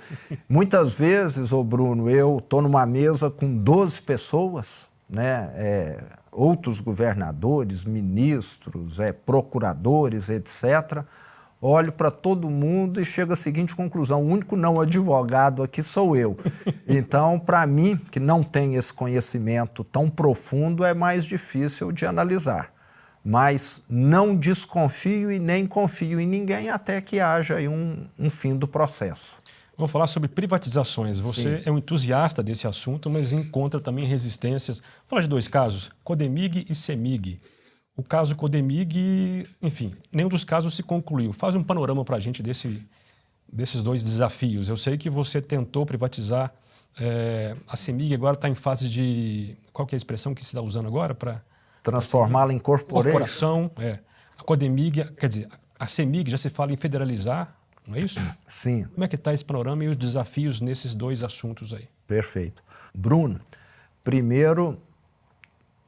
Muitas vezes, ô Bruno, eu estou numa mesa com 12 pessoas, né? Outros governadores, ministros, procuradores, etc., olho para todo mundo e chego à seguinte conclusão, o único não advogado aqui sou eu. Então, para mim, que não tem esse conhecimento tão profundo, é mais difícil de analisar. Mas não desconfio e nem confio em ninguém até que haja aí um fim do processo. Vamos falar sobre privatizações. Você é um entusiasta desse assunto, mas encontra também resistências. Vou falar de dois casos, Codemig e Cemig. O caso Codemig, enfim, nenhum dos casos se concluiu. Faz um panorama para a gente desses dois desafios. Eu sei que você tentou privatizar a Cemig, agora está em fase de... Qual que é a expressão que se está usando agora para... Transformá-la em corporação. A Codemig, quer dizer, a Cemig já se fala em federalizar, não é isso? Sim. Como é que está esse panorama e os desafios nesses dois assuntos aí? Perfeito. Bruno, primeiro...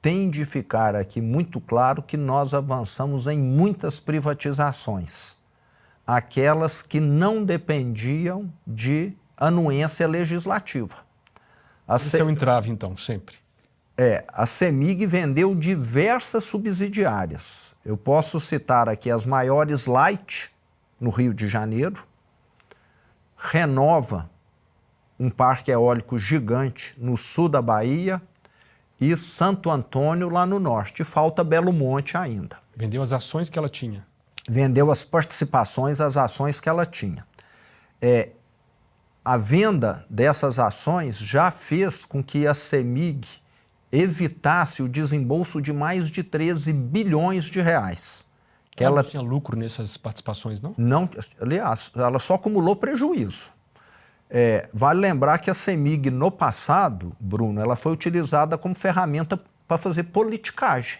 tem de ficar aqui muito claro que nós avançamos em muitas privatizações, aquelas que não dependiam de anuência legislativa. Esse é o entrave, então, sempre. A Cemig vendeu diversas subsidiárias. Eu posso citar aqui as maiores Light, no Rio de Janeiro, Renova, um parque eólico gigante no sul da Bahia, e Santo Antônio, lá no norte. Falta Belo Monte ainda. Vendeu as ações que ela tinha. Vendeu as participações, as ações que ela tinha. A venda dessas ações já fez com que a Cemig evitasse o desembolso de mais de 13 bilhões de reais. Ela não tinha lucro nessas participações, não? Não, aliás, ela só acumulou prejuízo. Vale lembrar que a Cemig, no passado, Bruno, ela foi utilizada como ferramenta para fazer politicagem.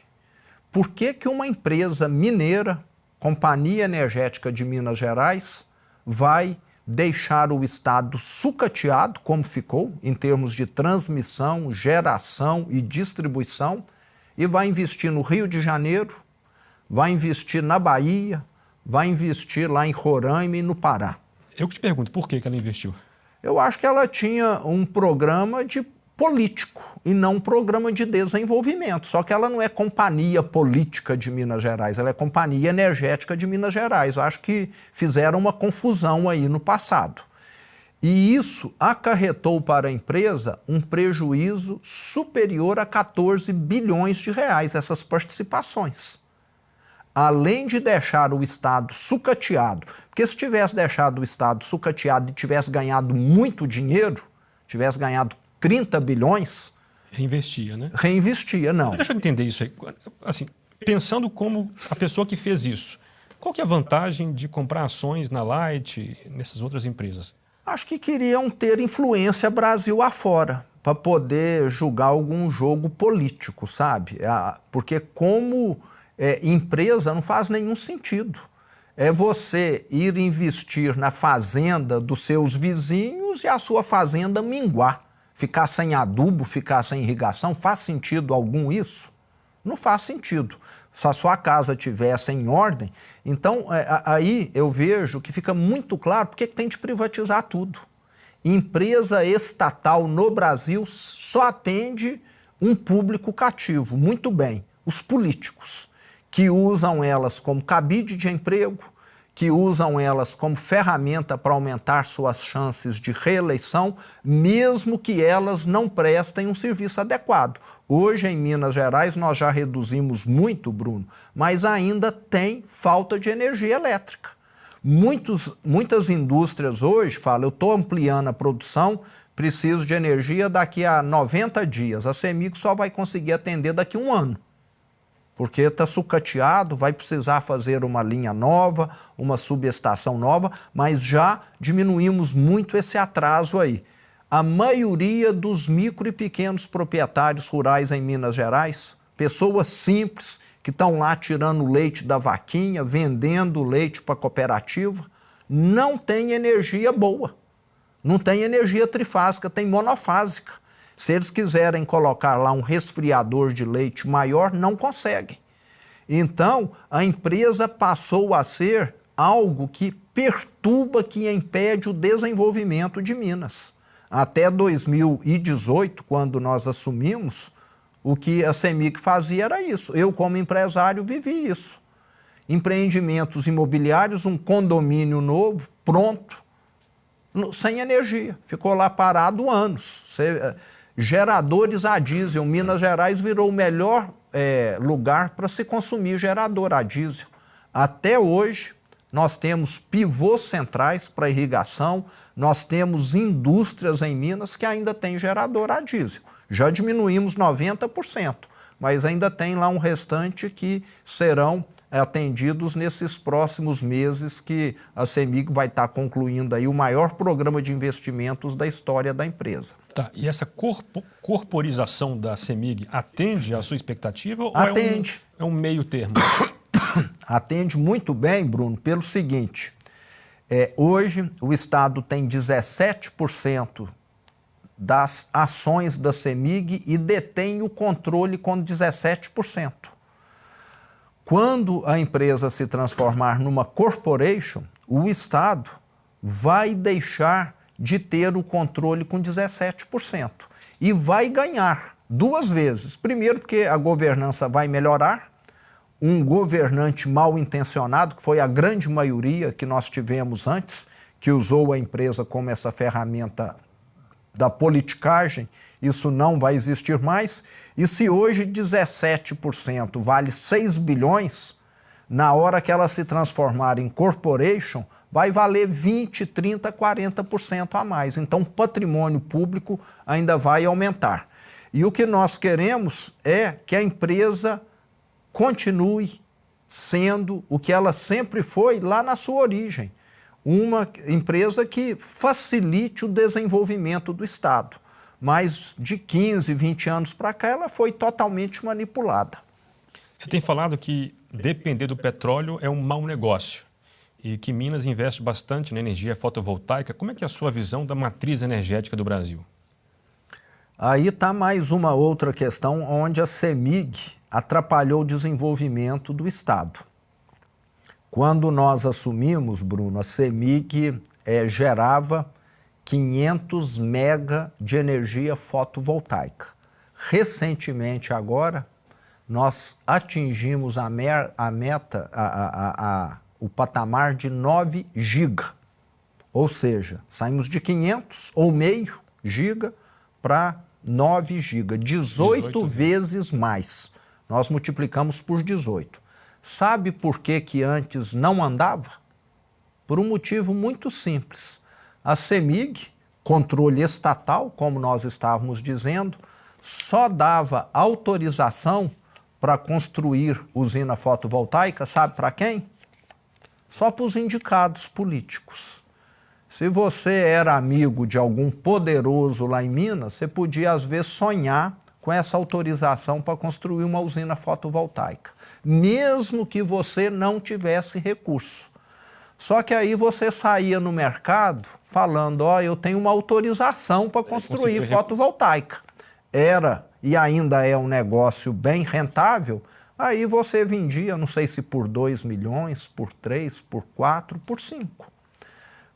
Por que que uma empresa mineira, Companhia Energética de Minas Gerais, vai deixar o Estado sucateado, como ficou, em termos de transmissão, geração e distribuição, e vai investir no Rio de Janeiro, vai investir na Bahia, vai investir lá em Roraima e no Pará. Eu que te pergunto, por que ela investiu? Eu acho que ela tinha um programa de político e não um programa de desenvolvimento. Só que ela não é companhia política de Minas Gerais, ela é companhia energética de Minas Gerais. Eu acho que fizeram uma confusão aí no passado. E isso acarretou para a empresa um prejuízo superior a 14 bilhões de reais, essas participações. Além de deixar o Estado sucateado, porque se tivesse deixado o Estado sucateado e tivesse ganhado muito dinheiro, tivesse ganhado 30 bilhões... Reinvestia, né? Reinvestia, não. Mas deixa eu entender isso aí. Assim, pensando como a pessoa que fez isso, qual que é a vantagem de comprar ações na Light, nessas outras empresas? Acho que queriam ter influência Brasil afora, para poder julgar algum jogo político, sabe? Porque como empresa não faz nenhum sentido. É você ir investir na fazenda dos seus vizinhos e a sua fazenda minguar. Ficar sem adubo, ficar sem irrigação, faz sentido algum isso? Não faz sentido. Se a sua casa estivesse em ordem, então aí eu vejo que fica muito claro porque tem de privatizar tudo. Empresa estatal no Brasil só atende um público cativo, muito bem, os políticos, que usam elas como cabide de emprego, que usam elas como ferramenta para aumentar suas chances de reeleição, mesmo que elas não prestem um serviço adequado. Hoje, em Minas Gerais, nós já reduzimos muito, Bruno, mas ainda tem falta de energia elétrica. Muitas indústrias hoje falam, eu estou ampliando a produção, preciso de energia daqui a 90 dias. A CEMIG só vai conseguir atender daqui a um ano. Porque está sucateado, vai precisar fazer uma linha nova, uma subestação nova, mas já diminuímos muito esse atraso aí. A maioria dos micro e pequenos proprietários rurais em Minas Gerais, pessoas simples, que estão lá tirando o leite da vaquinha, vendendo leite para a cooperativa, não tem energia boa, não tem energia trifásica, tem monofásica. Se eles quiserem colocar lá um resfriador de leite maior, não conseguem. Então, a empresa passou a ser algo que perturba, que impede o desenvolvimento de Minas. Até 2018, quando nós assumimos, o que a CEMIG fazia era isso. Eu, como empresário, vivi isso. Empreendimentos imobiliários, um condomínio novo, pronto, sem energia. Ficou lá parado anos. Geradores a diesel. Minas Gerais virou o melhor lugar para se consumir gerador a diesel. Até hoje, nós temos pivôs centrais para irrigação, nós temos indústrias em Minas que ainda têm gerador a diesel. Já diminuímos 90%, mas ainda tem lá um restante que serão atendidos nesses próximos meses que a CEMIG vai estar concluindo aí o maior programa de investimentos da história da empresa. Tá, e essa corporização da CEMIG atende à sua expectativa ou atende. É um meio termo? Atende muito bem, Bruno, pelo seguinte, hoje o Estado tem 17% das ações da CEMIG e detém o controle com 17%. Quando a empresa se transformar numa corporation, o Estado vai deixar de ter o controle com 17% e vai ganhar duas vezes. Primeiro, porque a governança vai melhorar, um governante mal intencionado, que foi a grande maioria que nós tivemos antes, que usou a empresa como essa ferramenta da politicagem, isso não vai existir mais. E se hoje 17% vale 6 bilhões, na hora que ela se transformar em corporation, vai valer 20%, 30%, 40% a mais. Então o patrimônio público ainda vai aumentar. E o que nós queremos é que a empresa continue sendo o que ela sempre foi lá na sua origem. Uma empresa que facilite o desenvolvimento do Estado. Mas de 15, 20 anos para cá, ela foi totalmente manipulada. Você tem falado que depender do petróleo é um mau negócio. e que Minas investe bastante na energia fotovoltaica. Como é que é a sua visão da matriz energética do Brasil? Aí está mais uma outra questão onde a CEMIG atrapalhou o desenvolvimento do Estado. Quando nós assumimos, Bruno, a CEMIG gerava 500 mega de energia fotovoltaica. Recentemente, agora, nós atingimos o patamar de 9 giga. Ou seja, saímos de 500 ou meio giga para 9 giga, 18 vezes mais. Nós multiplicamos por 18. Sabe por que antes não andava? Por um motivo muito simples. A CEMIG, controle estatal, como nós estávamos dizendo, só dava autorização para construir usina fotovoltaica, sabe para quem? Só para os indicados políticos. Se você era amigo de algum poderoso lá em Minas, você podia, às vezes, sonhar com essa autorização para construir uma usina fotovoltaica, mesmo que você não tivesse recurso. Só que aí você saía no mercado falando, ó, eu tenho uma autorização para construir fotovoltaica. Era e ainda é um negócio bem rentável, aí você vendia, não sei se por 2 milhões, por 3, por 4, por 5.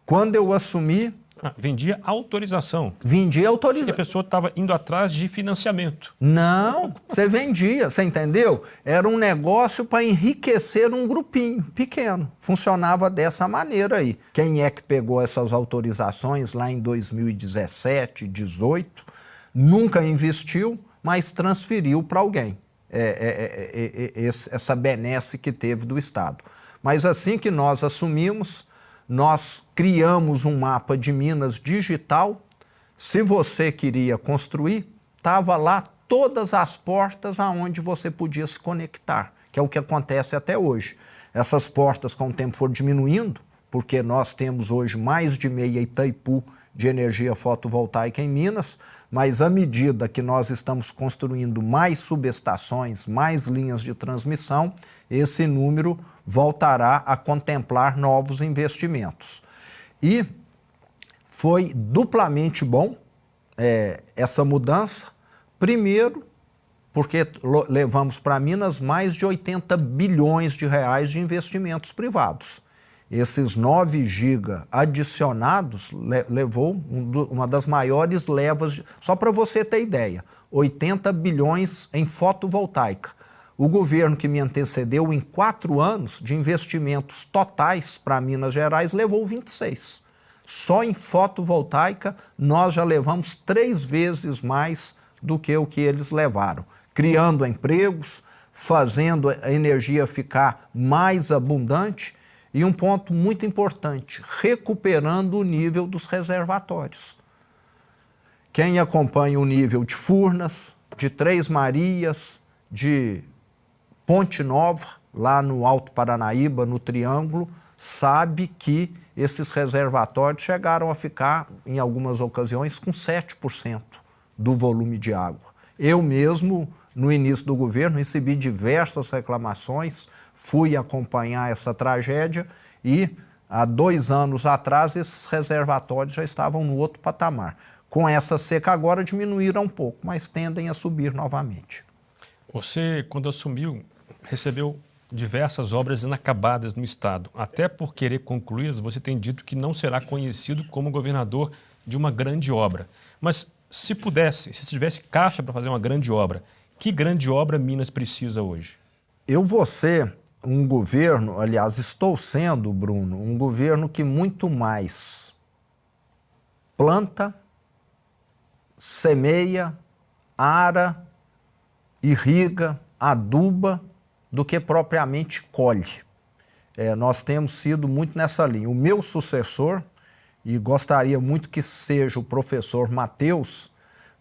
Quando eu assumi... vendia autorização. Vendia autorização. Porque a pessoa estava indo atrás de financiamento. Não, você vendia, você entendeu? Era um negócio para enriquecer um grupinho pequeno. Funcionava dessa maneira aí. Quem é que pegou essas autorizações lá em 2017, 2018, nunca investiu, mas transferiu para alguém. Essa benesse que teve do Estado. Mas assim que nós assumimos, nós criamos um mapa de Minas digital. Se você queria construir, estava lá todas as portas aonde você podia se conectar, que é o que acontece até hoje. Essas portas, com o tempo, foram diminuindo, porque nós temos hoje mais de meia Itaipu de energia fotovoltaica em Minas, mas à medida que nós estamos construindo mais subestações, mais linhas de transmissão, esse número voltará a contemplar novos investimentos. E foi duplamente bom essa mudança, primeiro, porque levamos para Minas mais de 80 bilhões de reais de investimentos privados. Esses 9 giga adicionados levou uma das maiores levas, só para você ter ideia, 80 bilhões em fotovoltaica. O governo que me antecedeu, em 4 anos de investimentos totais para Minas Gerais, levou 26. Só em fotovoltaica nós já levamos 3 vezes mais do que o que eles levaram, criando empregos, fazendo a energia ficar mais abundante. E um ponto muito importante, recuperando o nível dos reservatórios. Quem acompanha o nível de Furnas, de Três Marias, de Ponte Nova, lá no Alto Paranaíba, no Triângulo, sabe que esses reservatórios chegaram a ficar, em algumas ocasiões, com 7% do volume de água. Eu mesmo, no início do governo, recebi diversas reclamações, fui acompanhar essa tragédia e, há 2 anos atrás, esses reservatórios já estavam no outro patamar. Com essa seca agora diminuíram um pouco, mas tendem a subir novamente. Você, quando assumiu, recebeu diversas obras inacabadas no Estado. Até por querer concluí-las, você tem dito que não será conhecido como governador de uma grande obra. Mas se pudesse, se tivesse caixa para fazer uma grande obra, que grande obra Minas precisa hoje? Eu vou ser um governo, aliás, estou sendo, Bruno, um governo que muito mais planta, semeia, ara, irriga, aduba, do que propriamente colhe. Nós temos sido muito nessa linha. O meu sucessor, e gostaria muito que seja o professor Matheus,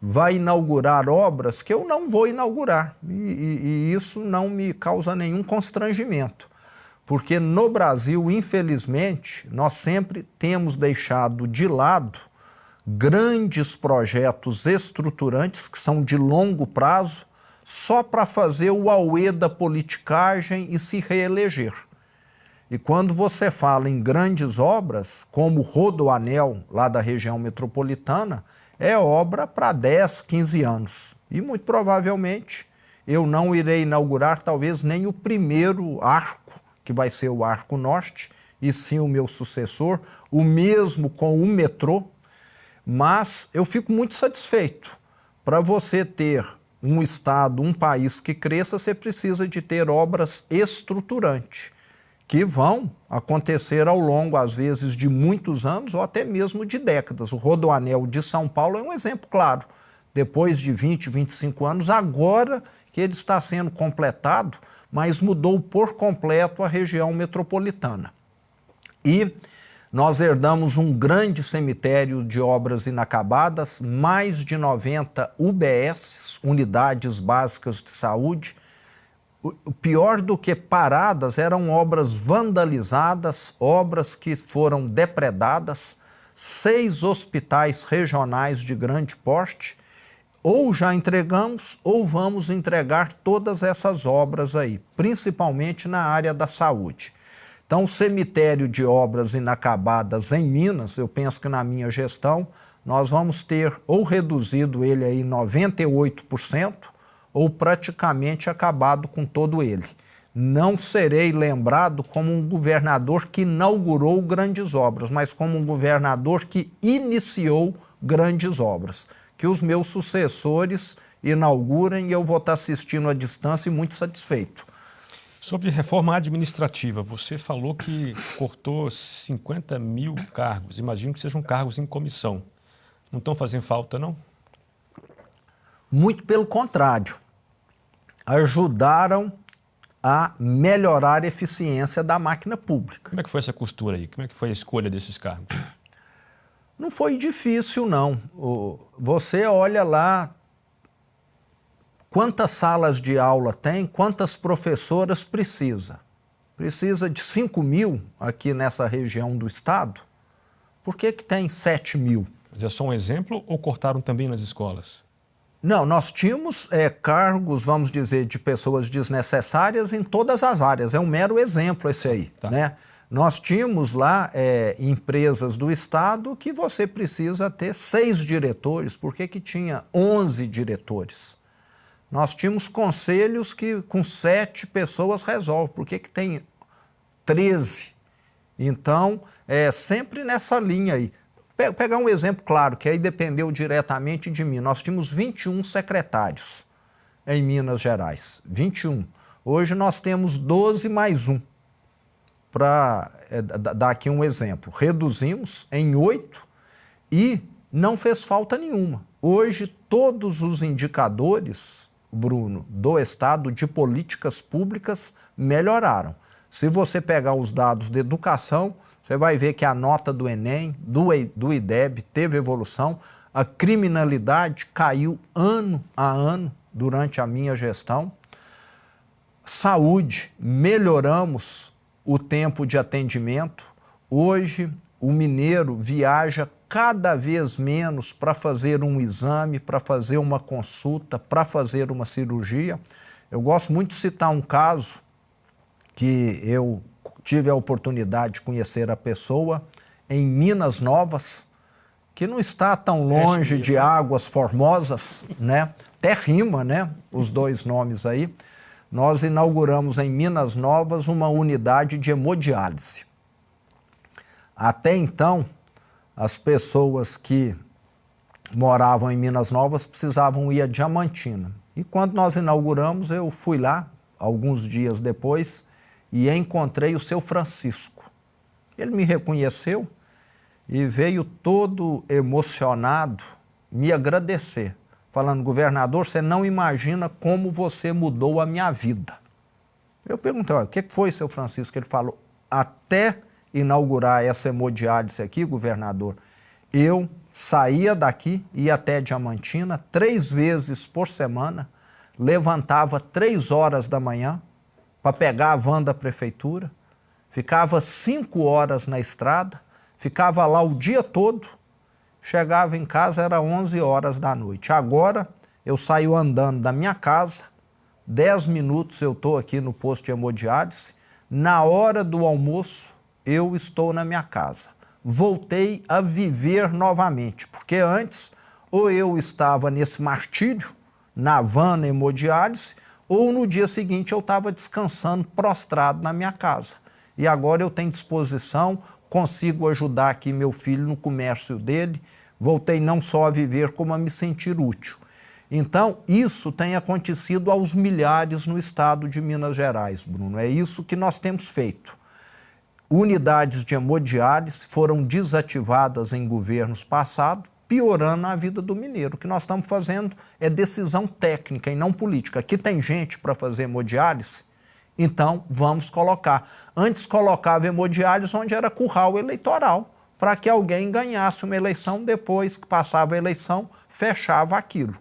vai inaugurar obras que eu não vou inaugurar. E isso não me causa nenhum constrangimento. Porque no Brasil, infelizmente, nós sempre temos deixado de lado grandes projetos estruturantes que são de longo prazo, só para fazer o auê da politicagem e se reeleger. E quando você fala em grandes obras, como o Rodoanel, lá da região metropolitana, é obra para 10, 15 anos. E muito provavelmente eu não irei inaugurar talvez nem o primeiro arco, que vai ser o Arco Norte, e sim o meu sucessor, o mesmo com o metrô, mas eu fico muito satisfeito. Para você ter um estado, um país que cresça, você precisa de ter obras estruturantes, que vão acontecer ao longo, às vezes, de muitos anos ou até mesmo de décadas. O Rodoanel de São Paulo é um exemplo claro. Depois de 20, 25 anos, agora que ele está sendo completado, mas mudou por completo a região metropolitana. E nós herdamos um grande cemitério de obras inacabadas, mais de 90 UBS, unidades básicas de saúde. O pior do que paradas eram obras vandalizadas, obras que foram depredadas, 6 hospitais regionais de grande porte. Ou já entregamos ou vamos entregar todas essas obras aí, principalmente na área da saúde. Então, o cemitério de obras inacabadas em Minas, eu penso que na minha gestão, nós vamos ter ou reduzido ele aí 98% ou praticamente acabado com todo ele. Não serei lembrado como um governador que inaugurou grandes obras, mas como um governador que iniciou grandes obras. Que os meus sucessores inaugurem e eu vou estar assistindo à distância e muito satisfeito. Sobre reforma administrativa, você falou que cortou 50 mil cargos. Imagino que sejam cargos em comissão. Não estão fazendo falta, não? Muito pelo contrário. Ajudaram a melhorar a eficiência da máquina pública. Como é que foi essa costura aí? Como é que foi a escolha desses cargos? Não foi difícil, não. Você olha lá quantas salas de aula tem, quantas professoras precisa. Precisa de 5 mil aqui nessa região do estado. Por que tem 7 mil? Mas é só um exemplo ou cortaram também nas escolas? Não, nós tínhamos cargos, vamos dizer, de pessoas desnecessárias em todas as áreas. É um mero exemplo esse aí, tá, né? Nós tínhamos lá empresas do estado que você precisa ter 6 diretores. Por que tinha 11 diretores? Nós tínhamos conselhos que com 7 pessoas resolve. Por que tem 13? Então, sempre nessa linha aí. Pegar um exemplo claro, que aí dependeu diretamente de mim. Nós tínhamos 21 secretários em Minas Gerais. 21. Hoje nós temos 12 mais 1. Para dar aqui um exemplo. Reduzimos em 8 e não fez falta nenhuma. Hoje, todos os indicadores, Bruno, do Estado de políticas públicas melhoraram. Se você pegar os dados de educação, você vai ver que a nota do Enem, do IDEB, teve evolução. A criminalidade caiu ano a ano durante a minha gestão. Saúde, melhoramos o tempo de atendimento. Hoje, o mineiro viaja cada vez menos para fazer um exame, para fazer uma consulta, para fazer uma cirurgia. Eu gosto muito de citar um caso que eu tive a oportunidade de conhecer a pessoa em Minas Novas, que não está tão longe de Águas Formosas, né? Até rima, né? Os dois nomes aí. Nós inauguramos em Minas Novas uma unidade de hemodiálise. Até então, as pessoas que moravam em Minas Novas precisavam ir a Diamantina. E quando nós inauguramos, eu fui lá, alguns dias depois, e encontrei o seu Francisco. Ele me reconheceu e veio todo emocionado me agradecer, falando: governador, você não imagina como você mudou a minha vida. Eu perguntei: o que foi, seu Francisco? Ele falou: até inaugurar essa hemodiálise aqui, governador, eu saía daqui, ia até Diamantina 3 vezes por semana, levantava 3 horas da manhã para pegar a van da prefeitura, ficava 5 horas na estrada, ficava lá o dia todo, chegava em casa, era 11 horas da noite. Agora, eu saio andando da minha casa, 10 minutos eu estou aqui no posto de hemodiálise, na hora do almoço, eu estou na minha casa. Voltei a viver novamente, porque antes, ou eu estava nesse martírio, na van, na hemodiálise, ou no dia seguinte eu estava descansando, prostrado na minha casa. E agora eu tenho disposição, consigo ajudar aqui meu filho no comércio dele, voltei não só a viver, como a me sentir útil. Então, isso tem acontecido aos milhares no estado de Minas Gerais, Bruno. É isso que nós temos feito. Unidades de hemodiálise foram desativadas em governos passados, piorando a vida do mineiro. O que nós estamos fazendo é decisão técnica e não política. Aqui tem gente para fazer hemodiálise, então vamos colocar. Antes colocava hemodiálise onde era curral eleitoral, para que alguém ganhasse uma eleição, depois que passava a eleição, fechava aquilo.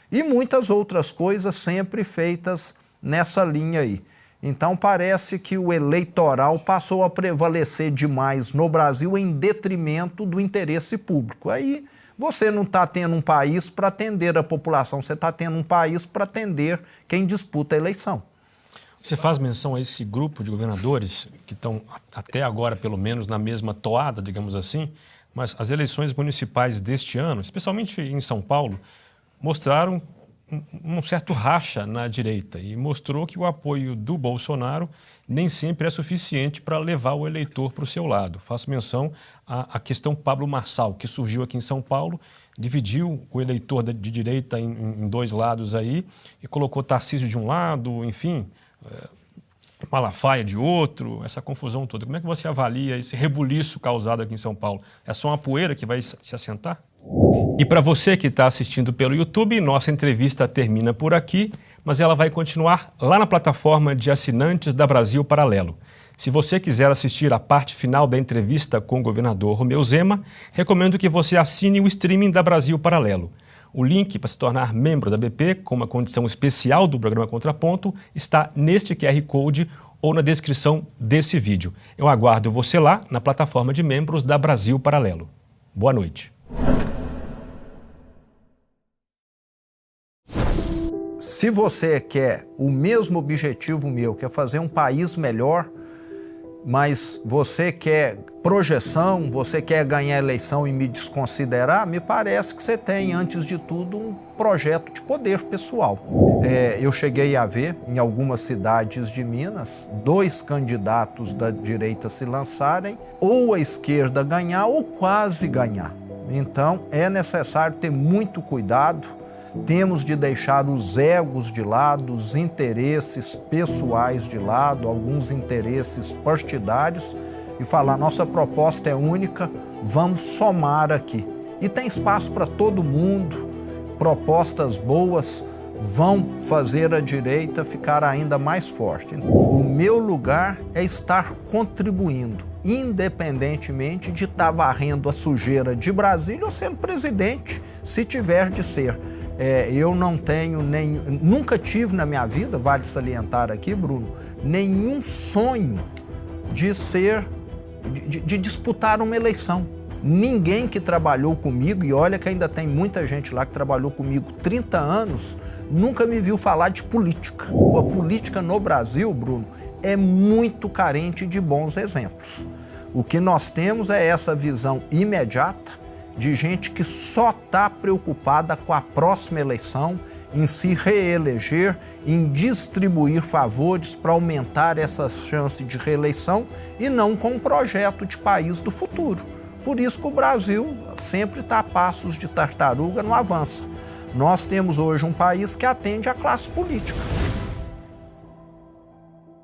E muitas outras coisas sempre feitas nessa linha aí. Então parece que o eleitoral passou a prevalecer demais no Brasil em detrimento do interesse público. Aí você não está tendo um país para atender a população, você está tendo um país para atender quem disputa a eleição. Você faz menção a esse grupo de governadores que estão até agora, pelo menos, na mesma toada, digamos assim, mas as eleições municipais deste ano, especialmente em São Paulo, mostraram um certo racha na direita e mostrou que o apoio do Bolsonaro nem sempre é suficiente para levar o eleitor para o seu lado. Faço menção à questão Pablo Marçal, que surgiu aqui em São Paulo, dividiu o eleitor de direita em dois lados aí e colocou Tarcísio de um lado, enfim, Malafaia de outro, essa confusão toda. Como é que você avalia esse rebuliço causado aqui em São Paulo? É só uma poeira que vai se assentar? E para você que está assistindo pelo YouTube, nossa entrevista termina por aqui, mas ela vai continuar lá na plataforma de assinantes da Brasil Paralelo. Se você quiser assistir a parte final da entrevista com o governador Romeu Zema, recomendo que você assine o streaming da Brasil Paralelo. O link para se tornar membro da BP, com uma condição especial do programa Contraponto, está neste QR Code ou na descrição desse vídeo. Eu aguardo você lá na plataforma de membros da Brasil Paralelo. Boa noite. Se você quer o mesmo objetivo meu, que é fazer um país melhor, mas você quer projeção, você quer ganhar a eleição e me desconsiderar, me parece que você tem, antes de tudo, um projeto de poder pessoal. Eu cheguei a ver, em algumas cidades de Minas, 2 candidatos da direita se lançarem, ou a esquerda ganhar ou quase ganhar. Então, é necessário ter muito cuidado. Temos de deixar os egos de lado, os interesses pessoais de lado, alguns interesses partidários e falar, nossa proposta é única, vamos somar aqui. E tem espaço para todo mundo, propostas boas vão fazer a direita ficar ainda mais forte. O meu lugar é estar contribuindo, independentemente de estar varrendo a sujeira de Brasília ou sendo presidente, se tiver de ser. Eu não tenho nunca tive na minha vida, vale salientar aqui, Bruno, nenhum sonho de disputar uma eleição. Ninguém que trabalhou comigo, e olha que ainda tem muita gente lá que trabalhou comigo 30 anos, nunca me viu falar de política. A política no Brasil, Bruno, é muito carente de bons exemplos. O que nós temos é essa visão imediata de gente que só está preocupada com a próxima eleição, em se reeleger, em distribuir favores para aumentar essa chance de reeleição e não com um projeto de país do futuro. Por isso que o Brasil sempre está a passos de tartaruga, não avança. Nós temos hoje um país que atende à classe política.